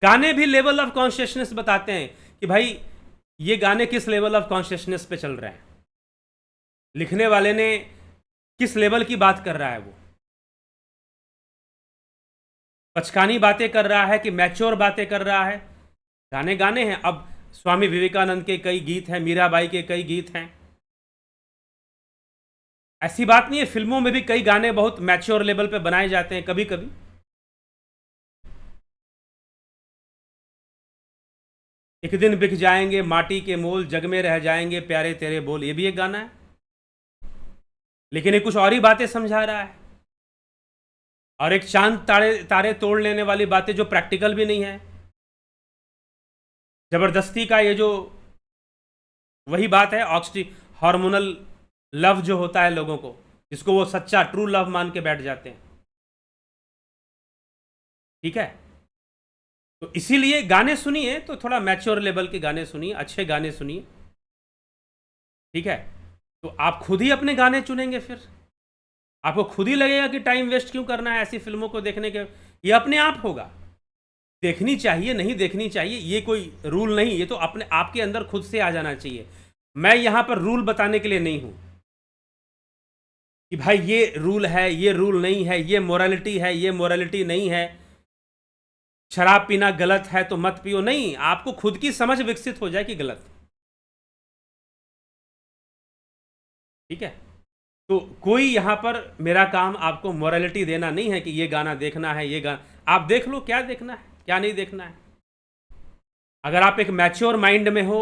गाने भी लेवल ऑफ कॉन्शियसनेस बताते हैं कि भाई ये गाने किस लेवल ऑफ कॉन्शियसनेस पे चल रहे हैं, लिखने वाले ने किस लेवल की बात कर रहा है, वो बचकानी बातें कर रहा है कि मैच्योर बातें कर रहा है। गाने गाने हैं। अब स्वामी विवेकानंद के कई गीत हैं, मीराबाई के कई गीत हैं, ऐसी बात नहीं है, फिल्मों में भी कई गाने बहुत मैच्योर लेवल पे बनाए जाते हैं कभी कभी। एक दिन बिक जाएंगे माटी के मोल, जग में रह जाएंगे प्यारे तेरे बोल, ये भी एक गाना है, लेकिन ये कुछ और ही बातें समझा रहा है। और एक चांद तारे तारे तोड़ लेने वाली बातें जो प्रैक्टिकल भी नहीं है, जबरदस्ती का ये जो वही बात है, हार्मोनल लव जो होता है लोगों को, जिसको वो सच्चा ट्रू लव मान के बैठ जाते हैं। ठीक है, तो इसीलिए गाने सुनिए तो थोड़ा मैच्योर लेवल के गाने सुनिए, अच्छे गाने सुनिए। ठीक है, तो आप खुद ही अपने गाने चुनेंगे, फिर आपको खुद ही लगेगा कि टाइम वेस्ट क्यों करना है ऐसी फिल्मों को देखने के। ये अपने आप होगा, देखनी चाहिए नहीं देखनी चाहिए ये कोई रूल नहीं, ये तो अपने आपके अंदर खुद से आ जाना चाहिए। मैं यहां पर रूल बताने के लिए नहीं हूं कि भाई ये रूल है, ये रूल नहीं है, ये मोरालिटी है, ये मोरालिटी नहीं है, शराब पीना गलत है तो मत पियो। नहीं, आपको खुद की समझ विकसित हो जाए कि गलत। ठीक है, तो कोई यहां पर मेरा काम आपको मोरालिटी देना नहीं है कि ये गाना देखना है, ये गाना आप देख लो, क्या देखना है क्या नहीं देखना है। अगर आप एक मैच्योर माइंड में हो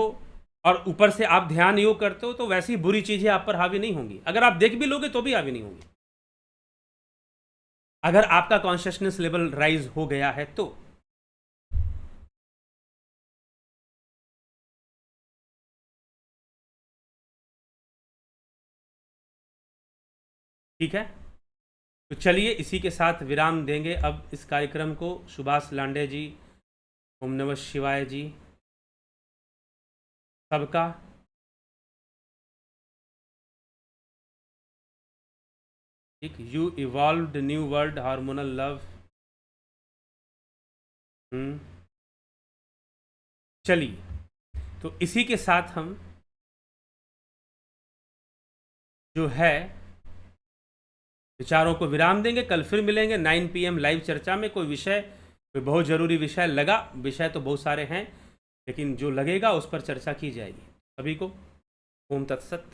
और ऊपर से आप ध्यान योग करते हो तो वैसी बुरी चीजें आप पर हावी नहीं होंगी। अगर आप देख भी लोगे तो भी हावी नहीं होंगी, अगर आपका कॉन्शियसनेस लेवल राइज हो गया है तो। ठीक है, तो चलिए इसी के साथ विराम देंगे अब इस कार्यक्रम को। सुभाष लांडे जी, ओम नमः शिवाय जी, सबका ठीक। You evolved new world hormonal love. चलिए, तो इसी के साथ हम जो है विचारों को विराम देंगे। कल फिर मिलेंगे 9 PM लाइव चर्चा में। कोई विषय, कोई बहुत ज़रूरी विषय लगा, विषय तो बहुत सारे हैं लेकिन जो लगेगा उस पर चर्चा की जाएगी। सभी को ओम तत्सत।